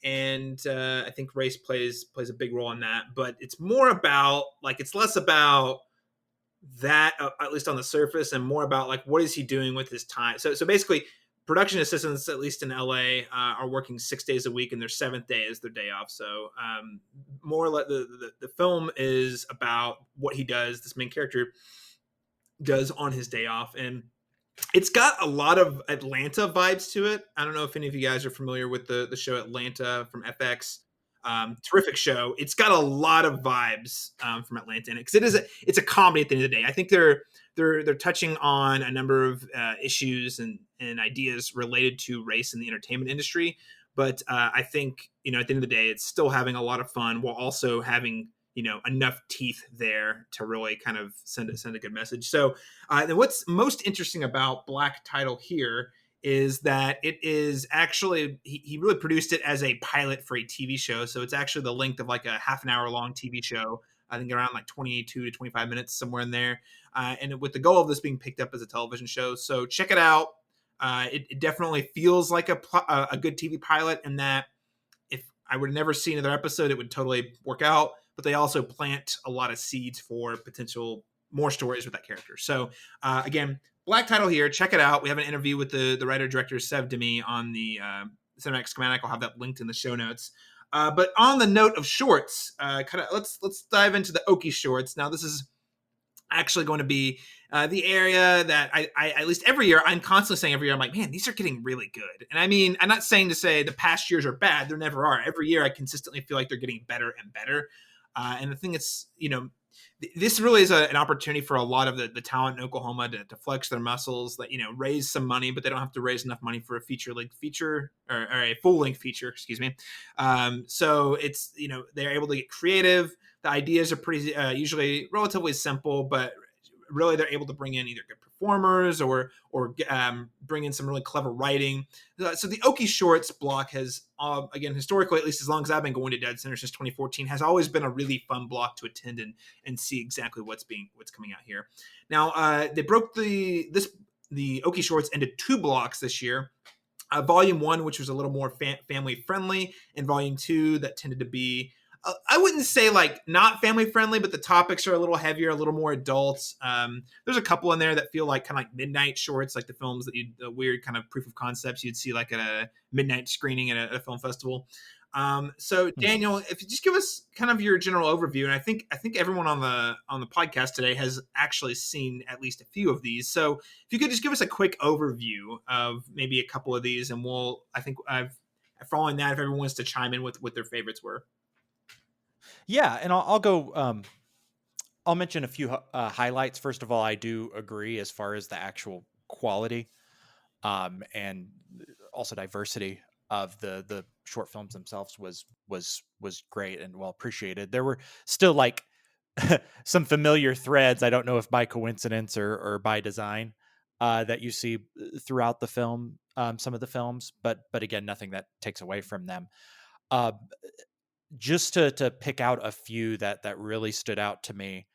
And I think race plays a big role in that. But it's more about, it's less about that, at least on the surface, and more about what is he doing with his time. So basically, production assistants, at least in LA, are working 6 days a week, and their seventh day is their day off. So more like the film is about what he does, this main character does on his day off. And it's got a lot of Atlanta vibes to it. I don't know if any of you guys are familiar with the show Atlanta from FX. Terrific show. It's got a lot of vibes from Atlanta in it, because it's a comedy at the end of the day. I think they're touching on a number of issues and ideas related to race in the entertainment industry. But I think, at the end of the day, it's still having a lot of fun while also having, enough teeth there to really kind of send a good message. So what's most interesting about Black Title Here is that it is actually, he really produced it as a pilot for a TV show. So it's actually the length of a half an hour long TV show. I think around 22 to 25 minutes, somewhere in there. And with the goal of this being picked up as a television show. So check it out. It definitely feels like a good TV pilot, in that if I would never see another episode, it would totally work out. But they also plant a lot of seeds for potential more stories with that character. So again, Black Title Here, check it out. We have an interview with the writer-director DeMy on the Cinematic Schematic. I'll have that linked in the show notes. But on the note of shorts, let's dive into the Okie shorts. Now, this is actually going to be the area that I at least every year, I'm constantly saying every year, I'm like, man, these are getting really good. And I mean, I'm not saying to say the past years are bad. There never are. Every year I consistently feel like they're getting better and better. And the thing is, this really is an opportunity for a lot of the talent in Oklahoma to flex their muscles, raise some money, but they don't have to raise enough money for a feature-length feature or a full-length feature, excuse me. So it's, they're able to get creative. The ideas are pretty usually relatively simple, but really they're able to bring in either good performers or bring in some really clever writing. So the Okie Shorts block has, again, historically, at least as long as I've been going to deadCenter since 2014, has always been a really fun block to attend and see exactly what's coming out here. Now they broke the Okie Shorts into 2 blocks this year. Volume 1, which was a little more family friendly, and Volume 2 that tended to be, I wouldn't say like not family friendly, but the topics are a little heavier, a little more adult. There's a couple in there that feel like kind of like midnight shorts, like the films that the weird kind of proof of concepts you'd see like at a midnight screening at a film festival. So Daniel, if you just give us kind of your general overview, and I think everyone on the podcast today has actually seen at least a few of these. So if you could just give us a quick overview of maybe a couple of these, and following that, if everyone wants to chime in with what their favorites were. Yeah, and I'll go. I'll mention a few highlights. First of all, I do agree as far as the actual quality, and also diversity of the short films themselves was great and well appreciated. There were still like some familiar threads. I don't know if by coincidence or by design that you see throughout the film, some of the films, but again, nothing that takes away from them. Just to pick out a few that really stood out to me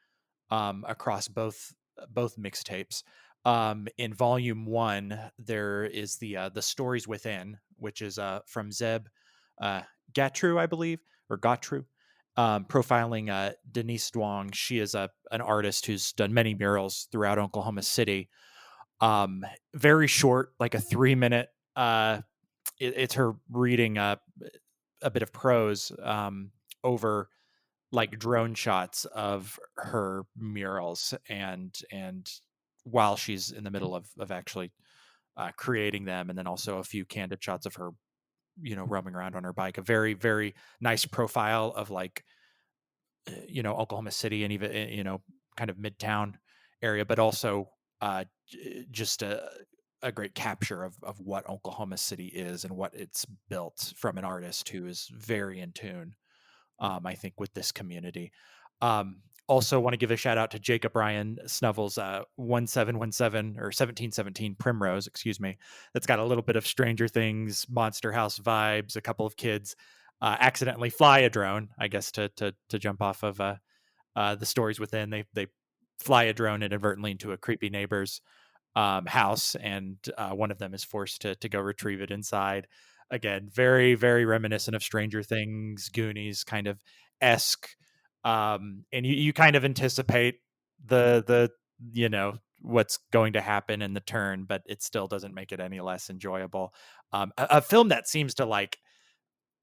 across both mixtapes. In Volume 1, there is the Stories Within, which is from Zeb Gatru, I believe, or Gatru, profiling Denise Duong. She is an artist who's done many murals throughout Oklahoma City. Very short, like a 3-minute. It's her reading a bit of prose over like drone shots of her murals and while she's in the middle of actually creating them, and then also a few candid shots of her, roaming around on her bike. A very, very nice profile of like, Oklahoma City and even, kind of Midtown area, but also just a great capture of what Oklahoma City is and what it's built from an artist who is very in tune, I think, with this community. Also want to give a shout out to Jacob Ryan Snuvel's 1717 or 1717 Primrose, excuse me. That's got a little bit of Stranger Things, Monster House vibes. A couple of kids accidentally fly a drone, I guess, to jump off of the Stories Within. They fly a drone inadvertently into a creepy neighbor's house, and one of them is forced to go retrieve it inside. Again, very, very reminiscent of Stranger Things, Goonies kind of esque. And you kind of anticipate the what's going to happen in the turn, but it still doesn't make it any less enjoyable. A film that seems to like,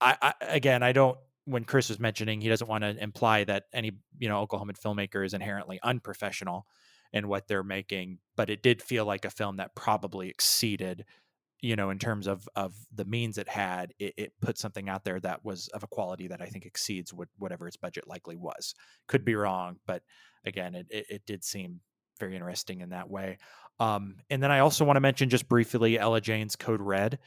I don't, when Chris was mentioning, he doesn't want to imply that any, Oklahoman filmmaker is inherently unprofessional in what they're making, but it did feel like a film that probably exceeded, in terms of the means it had. It put something out there that was of a quality that I think exceeds whatever its budget likely was. Could be wrong, but again, it did seem very interesting in that way. And then I also want to mention just briefly Ella Jane's Code Red,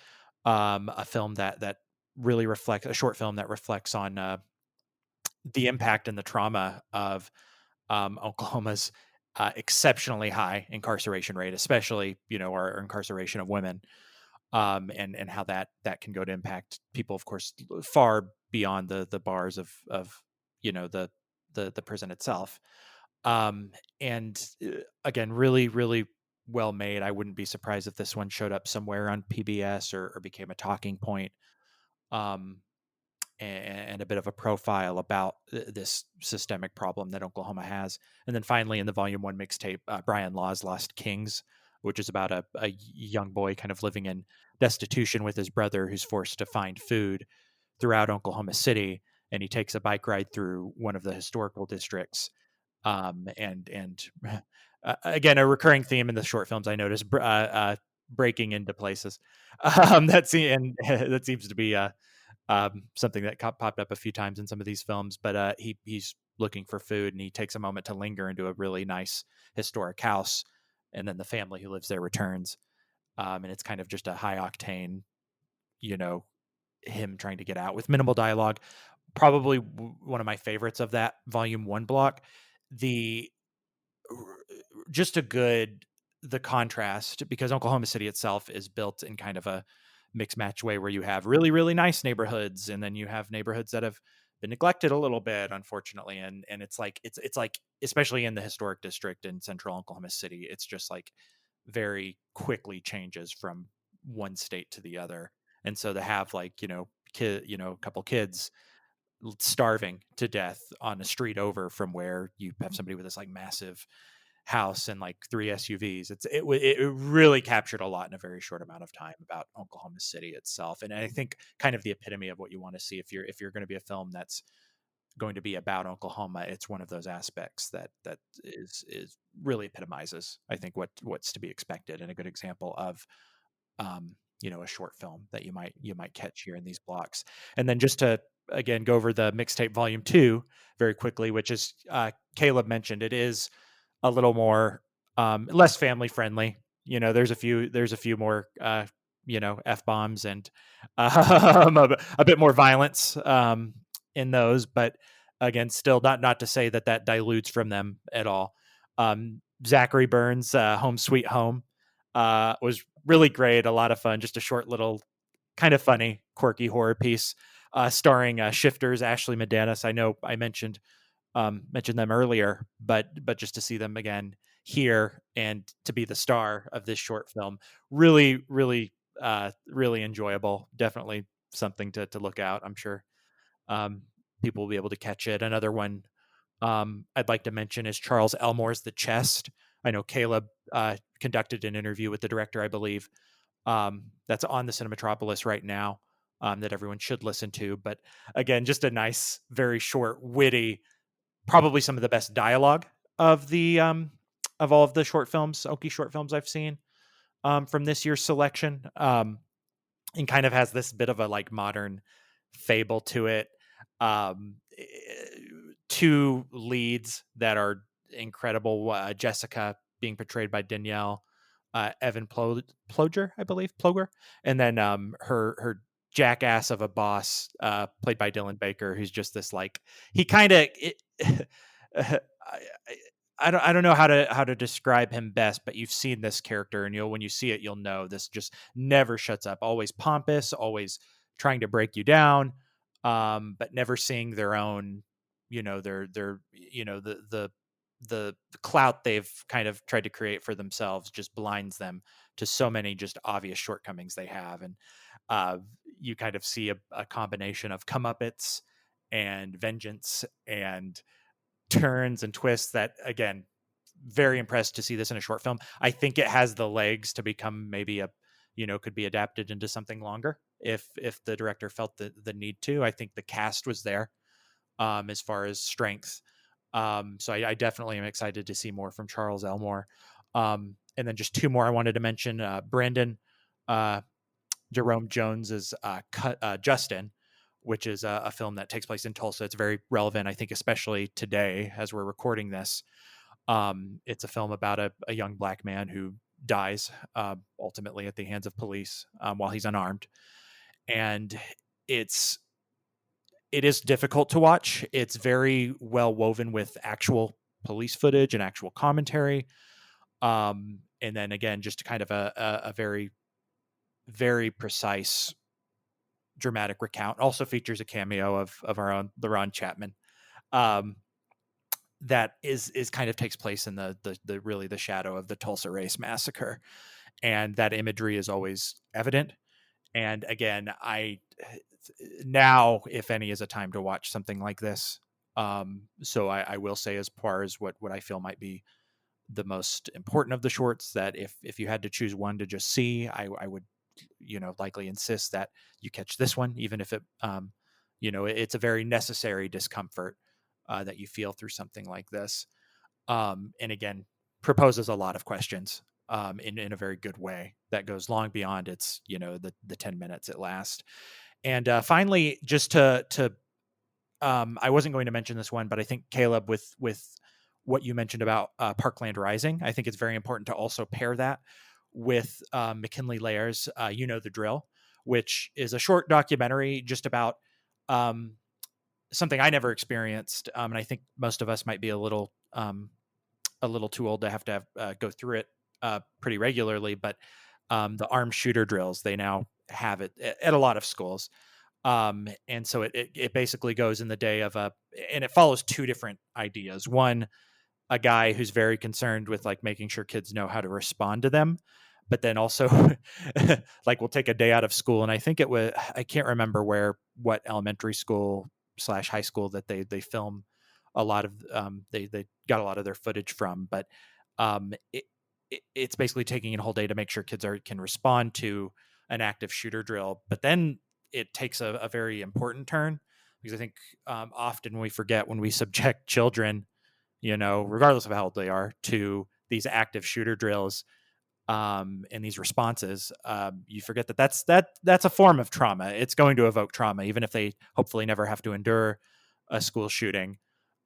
a film that really reflects, a short film that reflects on the impact and the trauma of Oklahoma's exceptionally high incarceration rate, especially, our incarceration of women. And how that can go to impact people, of course, far beyond the bars of the prison itself. And again, really, really well made. I wouldn't be surprised if this one showed up somewhere on PBS or became a talking point, and a bit of a profile about this systemic problem that Oklahoma has. And then finally, in the Volume 1 mixtape, Brian Law's Lost Kings, which is about a young boy kind of living in destitution with his brother, who's forced to find food throughout Oklahoma City. And he takes a bike ride through one of the historical districts. And again, a recurring theme in the short films I noticed, breaking into places. That seems to be something that popped up a few times in some of these films. But he's looking for food, and he takes a moment to linger into a really nice historic house. And then the family who lives there returns. And it's kind of just a high octane, him trying to get out with minimal dialogue. Probably one of my favorites of that Volume 1 block. The just the contrast, because Oklahoma City itself is built in kind of a mix match way where you have really, really nice neighborhoods, and then you have neighborhoods that have been neglected a little bit, unfortunately. And it's like, it's like, especially in the historic district in central Oklahoma City, it's just like very quickly changes from one state to the other. And so to have like, a couple kids starving to death on a street over from where you have somebody with this like massive house and like 3 SUVs. It really captured a lot in a very short amount of time about Oklahoma City itself. And I think kind of the epitome of what you want to see if you're going to be a film that's going to be about Oklahoma, it's one of those aspects that is really epitomizes, I think, what's to be expected, and a good example of a short film that you might catch here in these blocks. And then just to again go over the mixtape volume 2 very quickly, which is Caleb mentioned, it is a little more less family friendly. There's a few more F-bombs and a bit more violence in those, but again, still not to say that dilutes from them at all. Zachary Burns' Home Sweet Home was really great, a lot of fun, just a short little kind of funny, quirky horror piece starring shifters Ashley McDaniel. I know I mentioned them earlier, but just to see them again here and to be the star of this short film, really, really, really enjoyable. Definitely something to look out. I'm sure people will be able to catch it. Another one I'd like to mention is Charles Elmore's The Chest. I know Caleb conducted an interview with the director, I believe, that's on the Cinematropolis right now, that everyone should listen to. But again, just a nice, very short, witty, probably some of the best dialogue of the of all of the short films, Okie short films I've seen from this year's selection, and kind of has this bit of a like modern fable to it. Two leads that are incredible. Jessica being portrayed by Danielle, Evan Ploger, I believe, and then her jackass of a boss, played by Dylan Baker, who's just this like, he kind of I don't know how to describe him best, but you've seen this character, and when you see it, you'll know this just never shuts up. Always pompous, always trying to break you down, but never seeing their own, the clout they've kind of tried to create for themselves just blinds them to so many just obvious shortcomings they have. And you kind of see a combination of comeuppance and vengeance and turns and twists that, again, very impressed to see this in a short film. I think it has the legs to become maybe could be adapted into something longer if the director felt the need to. I think the cast was there as far as strength. So I definitely am excited to see more from Charles Elmore. And then just two more I wanted to mention. Brandon Jerome Jones's Justin, which is a film that takes place in Tulsa. It's very relevant, I think, especially today as we're recording this. It's a film about a young black man who dies ultimately at the hands of police while he's unarmed. And it is difficult to watch. It's very well woven with actual police footage and actual commentary. And then again, just kind of a very, very precise dramatic recount. Also features a cameo of our own LaRon Chapman. That is kind of takes place in the really the shadow of the Tulsa Race Massacre. And that imagery is always evident. And again, now, if any, is a time to watch something like this. So I will say, as far as what I feel might be the most important of the shorts, that if you had to choose one to just see, I would, likely insist that you catch this one, even if it, it's a very necessary discomfort that you feel through something like this. And again, proposes a lot of questions in a very good way that goes long beyond its, the 10 minutes it lasts. And finally, just to I wasn't going to mention this one, but I think Caleb, with what you mentioned about Parkland Rising, I think it's very important to also pair that with McKinley Lair's You Know the Drill, which is a short documentary just about something I never experienced. And I think most of us might be a little a little too old to have go through it pretty regularly, but the armed shooter drills, they now have it at a lot of schools. And so it basically goes in the day of and it follows two different ideas. One, a guy who's very concerned with like making sure kids know how to respond to them, but then also like we'll take a day out of school. And I think I can't remember what elementary school / high school that they film a lot of, they got a lot of their footage from, but it's basically taking a whole day to make sure kids can respond to an active shooter drill. But then it takes a very important turn, because I think often we forget when we subject children, regardless of how old they are, to these active shooter drills and these responses, you forget that's a form of trauma. It's going to evoke trauma, even if they hopefully never have to endure a school shooting.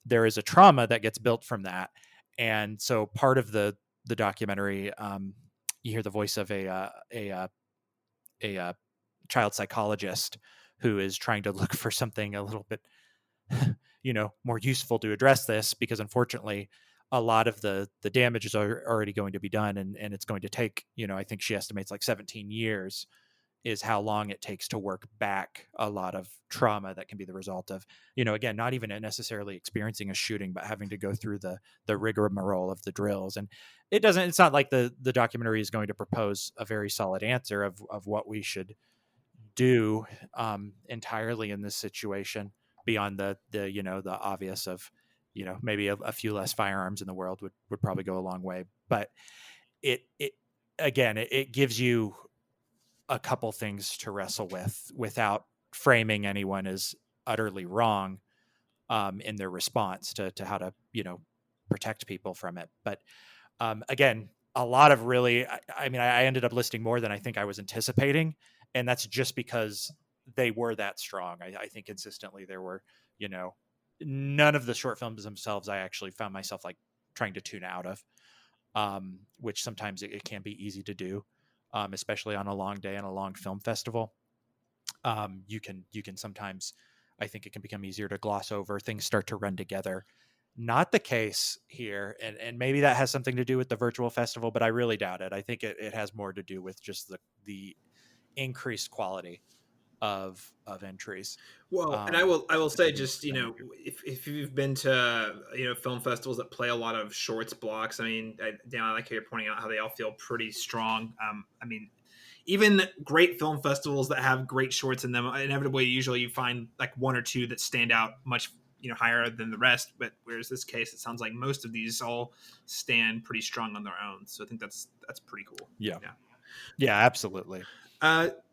There is a trauma that gets built from that. And so part of the documentary, you hear the voice of a child psychologist who is trying to look for something a little bit, more useful to address this, because unfortunately a lot of the damages are already going to be done. And it's going to take, I think she estimates like 17 years is how long it takes to work back a lot of trauma that can be the result of, again, not even necessarily experiencing a shooting, but having to go through the rigmarole of the drills. And it's not like the documentary is going to propose a very solid answer of what we should do entirely in this situation, beyond the obvious of, maybe a few less firearms in the world would probably go a long way. But it gives you a couple things to wrestle with without framing anyone as utterly wrong in their response to how to, protect people from it. But again, a lot of really, I ended up listing more than I think I was anticipating. And that's just because they were that strong. I think consistently there were, none of the short films themselves I actually found myself like trying to tune out of, which sometimes it can be easy to do. Especially on a long day and a long film festival. You can sometimes, I think it can become easier to gloss over, things start to run together. Not the case here. And maybe that has something to do with the virtual festival, but I really doubt it. I think it has more to do with just the increased quality of entries. Well, and I will say, just if you've been to film festivals that play a lot of shorts blocks, Dan, I like how you're pointing out how they all feel pretty strong. Even great film festivals that have great shorts in them, inevitably, usually you find like one or two that stand out much higher than the rest. But whereas this case, it sounds like most of these all stand pretty strong on their own. So I think that's pretty cool. Yeah, absolutely.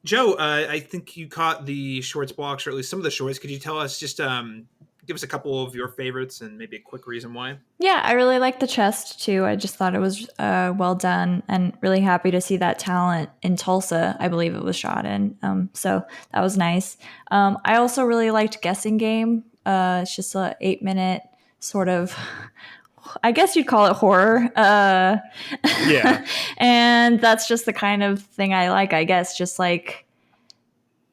Joe, I think you caught the shorts blocks, or at least some of the shorts. Could you tell us, just give us a couple of your favorites and maybe a quick reason why? Yeah, I really liked the chest too. I just thought it was well done, and really happy to see that talent in Tulsa, I believe it was shot in. So that was nice. I also really liked Guessing Game. It's just a 8-minute sort of, I guess you'd call it horror. Yeah. And that's just the kind of thing I like, I guess, just like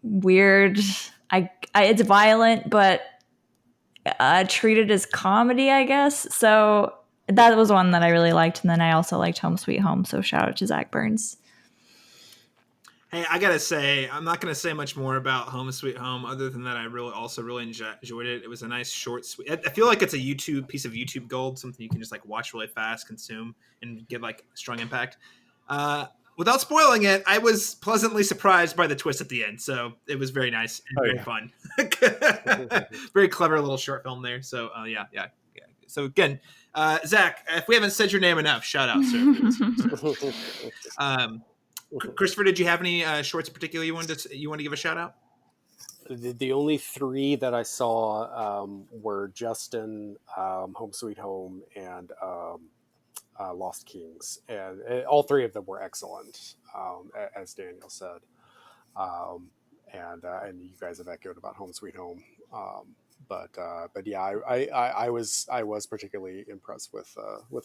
weird. It's violent, but treated as comedy, I guess. So that was one that I really liked. And then I also liked Home Sweet Home. So shout out to Zach Burns. Hey, I gotta say, I'm not gonna say much more about Home Sweet Home, other than that I really enjoyed it. It was a nice, short, sweet. I feel like it's a piece of YouTube gold, something you can just like watch really fast, consume, and get like strong impact. Without spoiling it, I was pleasantly surprised by the twist at the end. So it was very nice and very fun. Very clever little short film there. So yeah. So again, Zach, if we haven't said your name enough, shout out, sir. Christopher, did you have any shorts in particular you want to give a shout out? The only three that I saw were Justin, Home Sweet Home, and Lost Kings, and all three of them were excellent, as Daniel said, and you guys have echoed about Home Sweet Home. But yeah, I was particularly impressed with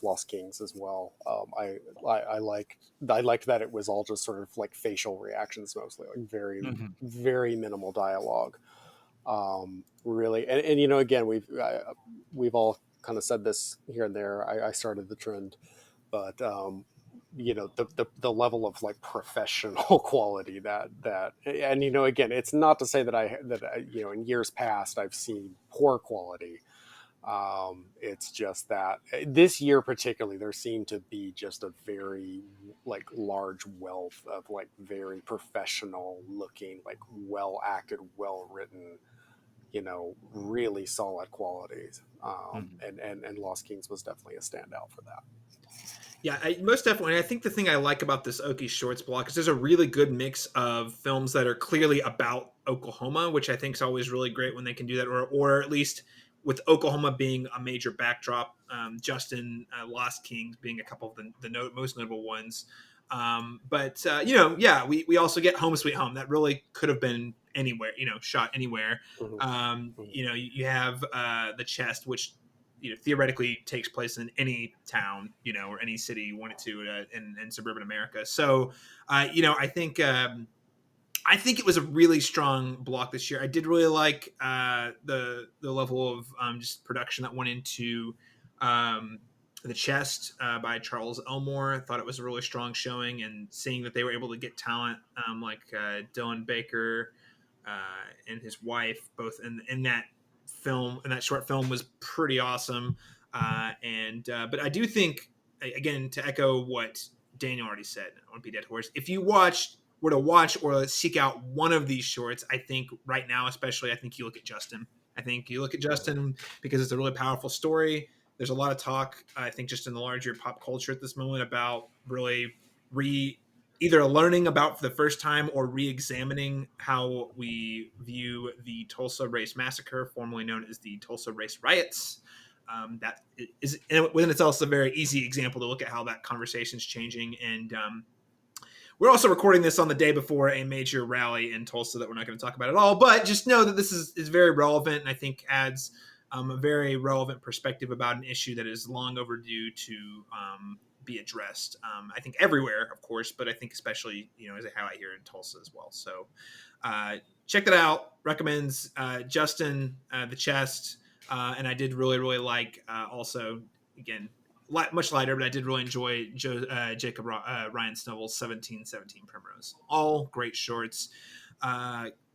Lost Kings as well. I liked that it was all just sort of like facial reactions mostly, like very very minimal dialogue. Really, and again we've all kind of said this here and there. I started the trend, but the level of like professional quality that and again, it's not to say that I in years past I've seen poor quality. It's just that this year particularly there seemed to be just a very like large wealth of like very professional looking, like well acted, well written, really solid qualities. And Lost Kings was definitely a standout for that. Yeah, most definitely. I think the thing I like about this Okie Shorts block is there's a really good mix of films that are clearly about Oklahoma, which I think is always really great when they can do that, or at least with Oklahoma being a major backdrop. Justin, Lost Kings being a couple of the most notable ones. We also get Home Sweet Home. That really could have been anywhere, shot anywhere. You have The Chest, which theoretically takes place in any town, or any city you want it to in suburban America. So, I think it was a really strong block this year. I did really like the level of just production that went into The Chest by Charles Elmore. I thought it was a really strong showing, and seeing that they were able to get talent like Dylan Baker and his wife both in that film, and that short film was pretty awesome. But I do think, again, to echo what Daniel already said, I want to be dead horse. If you were to watch or seek out one of these shorts, I think right now, especially, I think you look at Justin. I think you look at Justin because it's a really powerful story. There's a lot of talk, I think, just in the larger pop culture at this moment about really either learning about for the first time or re-examining how we view the Tulsa Race Massacre, formerly known as the Tulsa Race Riots. That is within itself a very easy example to look at how that conversation is changing. And we're also recording this on the day before a major rally in Tulsa that we're not going to talk about at all. But just know that this is very relevant, and I think adds a very relevant perspective about an issue that is long overdue to be addressed. I think everywhere, of course, but I think especially, as I highlight here in Tulsa as well. So check that out. Recommends Justin, The Chest. And I did really, really like also, again, much lighter, but I did really enjoy Jacob Ryan Snowball's 1717 Primrose. All great shorts.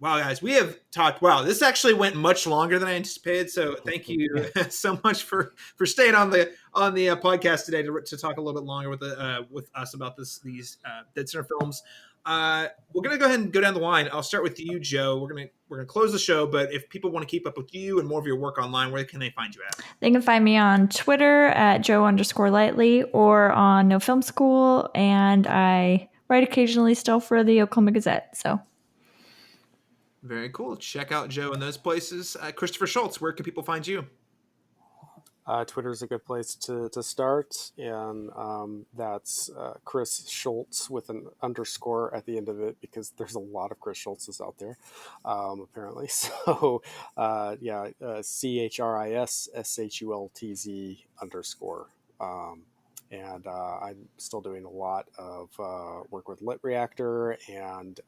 Wow, guys, we have talked. Wow, this actually went much longer than I anticipated. So thank you so much for staying on the podcast today to talk a little bit longer with us about these DeadCenter films. We're gonna go ahead and go down the line. I'll start with you, Joe. We're gonna close the show, but if people want to keep up with you and more of your work online, where can they find you at? They can find me on Twitter at Joe_Lightly or on No Film School, and I write occasionally still for the Oklahoma Gazette. So. Very cool. Check out Joe in those places. Christopher Shultz, where can people find you? Twitter is a good place to start, and that's Chris Shultz with an underscore at the end of it, because there's a lot of Chris Schultzes out there, apparently. So, ChrisSchultz _. And I'm still doing a lot of work with Lit Reactor and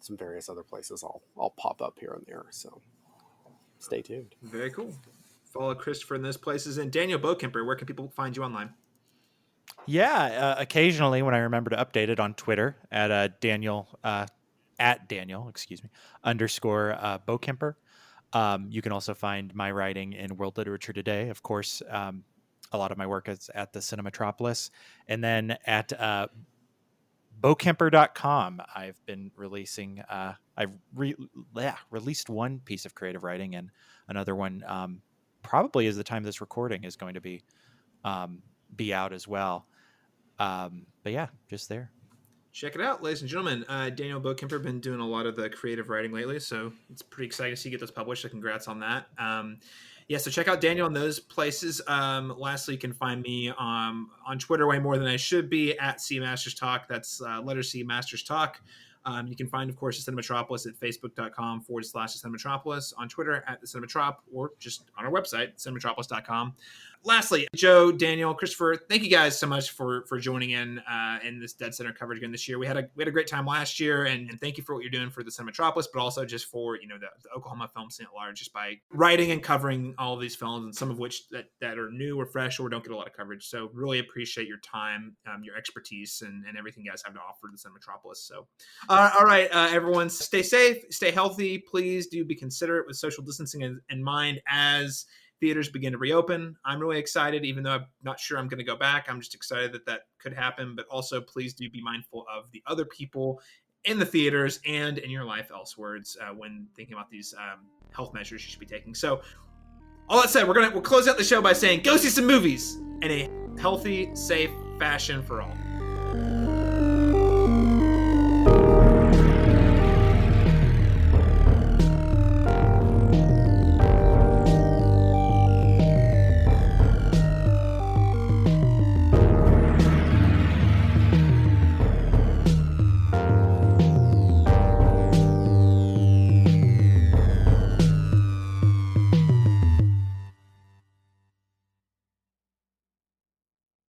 some various other places. I'll pop up here and there. So stay tuned. Very cool. Follow Christopher in those places. And Daniel Bokemper, where can people find you online? Yeah, occasionally when I remember to update it on Twitter at Daniel _Bokemper. You can also find my writing in World Literature Today. Of course, a lot of my work is at the Cinematropolis. And then at Bokemper.com, I've been releasing, released one piece of creative writing, and another one probably as the time of this recording is going to be out as well. But yeah, just there. Check it out, ladies and gentlemen. Daniel Bokemper been doing a lot of the creative writing lately, so it's pretty exciting to see you get those published. So congrats on that. So check out Daniel in those places. Lastly, you can find me on Twitter way more than I should be at C Masters Talk. That's letter C Masters Talk. You can find, of course, the Cinematropolis at facebook.com/the Cinematropolis, on Twitter at the Cinematrop, or just on our website, cinematropolis.com. Lastly, Joe, Daniel, Christopher, thank you guys so much for joining in this DeadCenter coverage again this year. We had a great time last year, and thank you for what you're doing for the Cinematropolis, but also just for the Oklahoma film scene at large, just by writing and covering all of these films, and some of which that are new or fresh or don't get a lot of coverage. So really appreciate your time, your expertise, and everything you guys have to offer the Cinematropolis. So, all right, everyone, stay safe, stay healthy. Please do be considerate with social distancing in mind as theaters begin to reopen. I'm really excited, even though I'm not sure I'm going to go back. I'm just excited that could happen. But also, please do be mindful of the other people in the theaters and in your life elsewhere when thinking about these health measures you should be taking. So, all that said, we'll close out the show by saying, go see some movies in a healthy, safe fashion for all.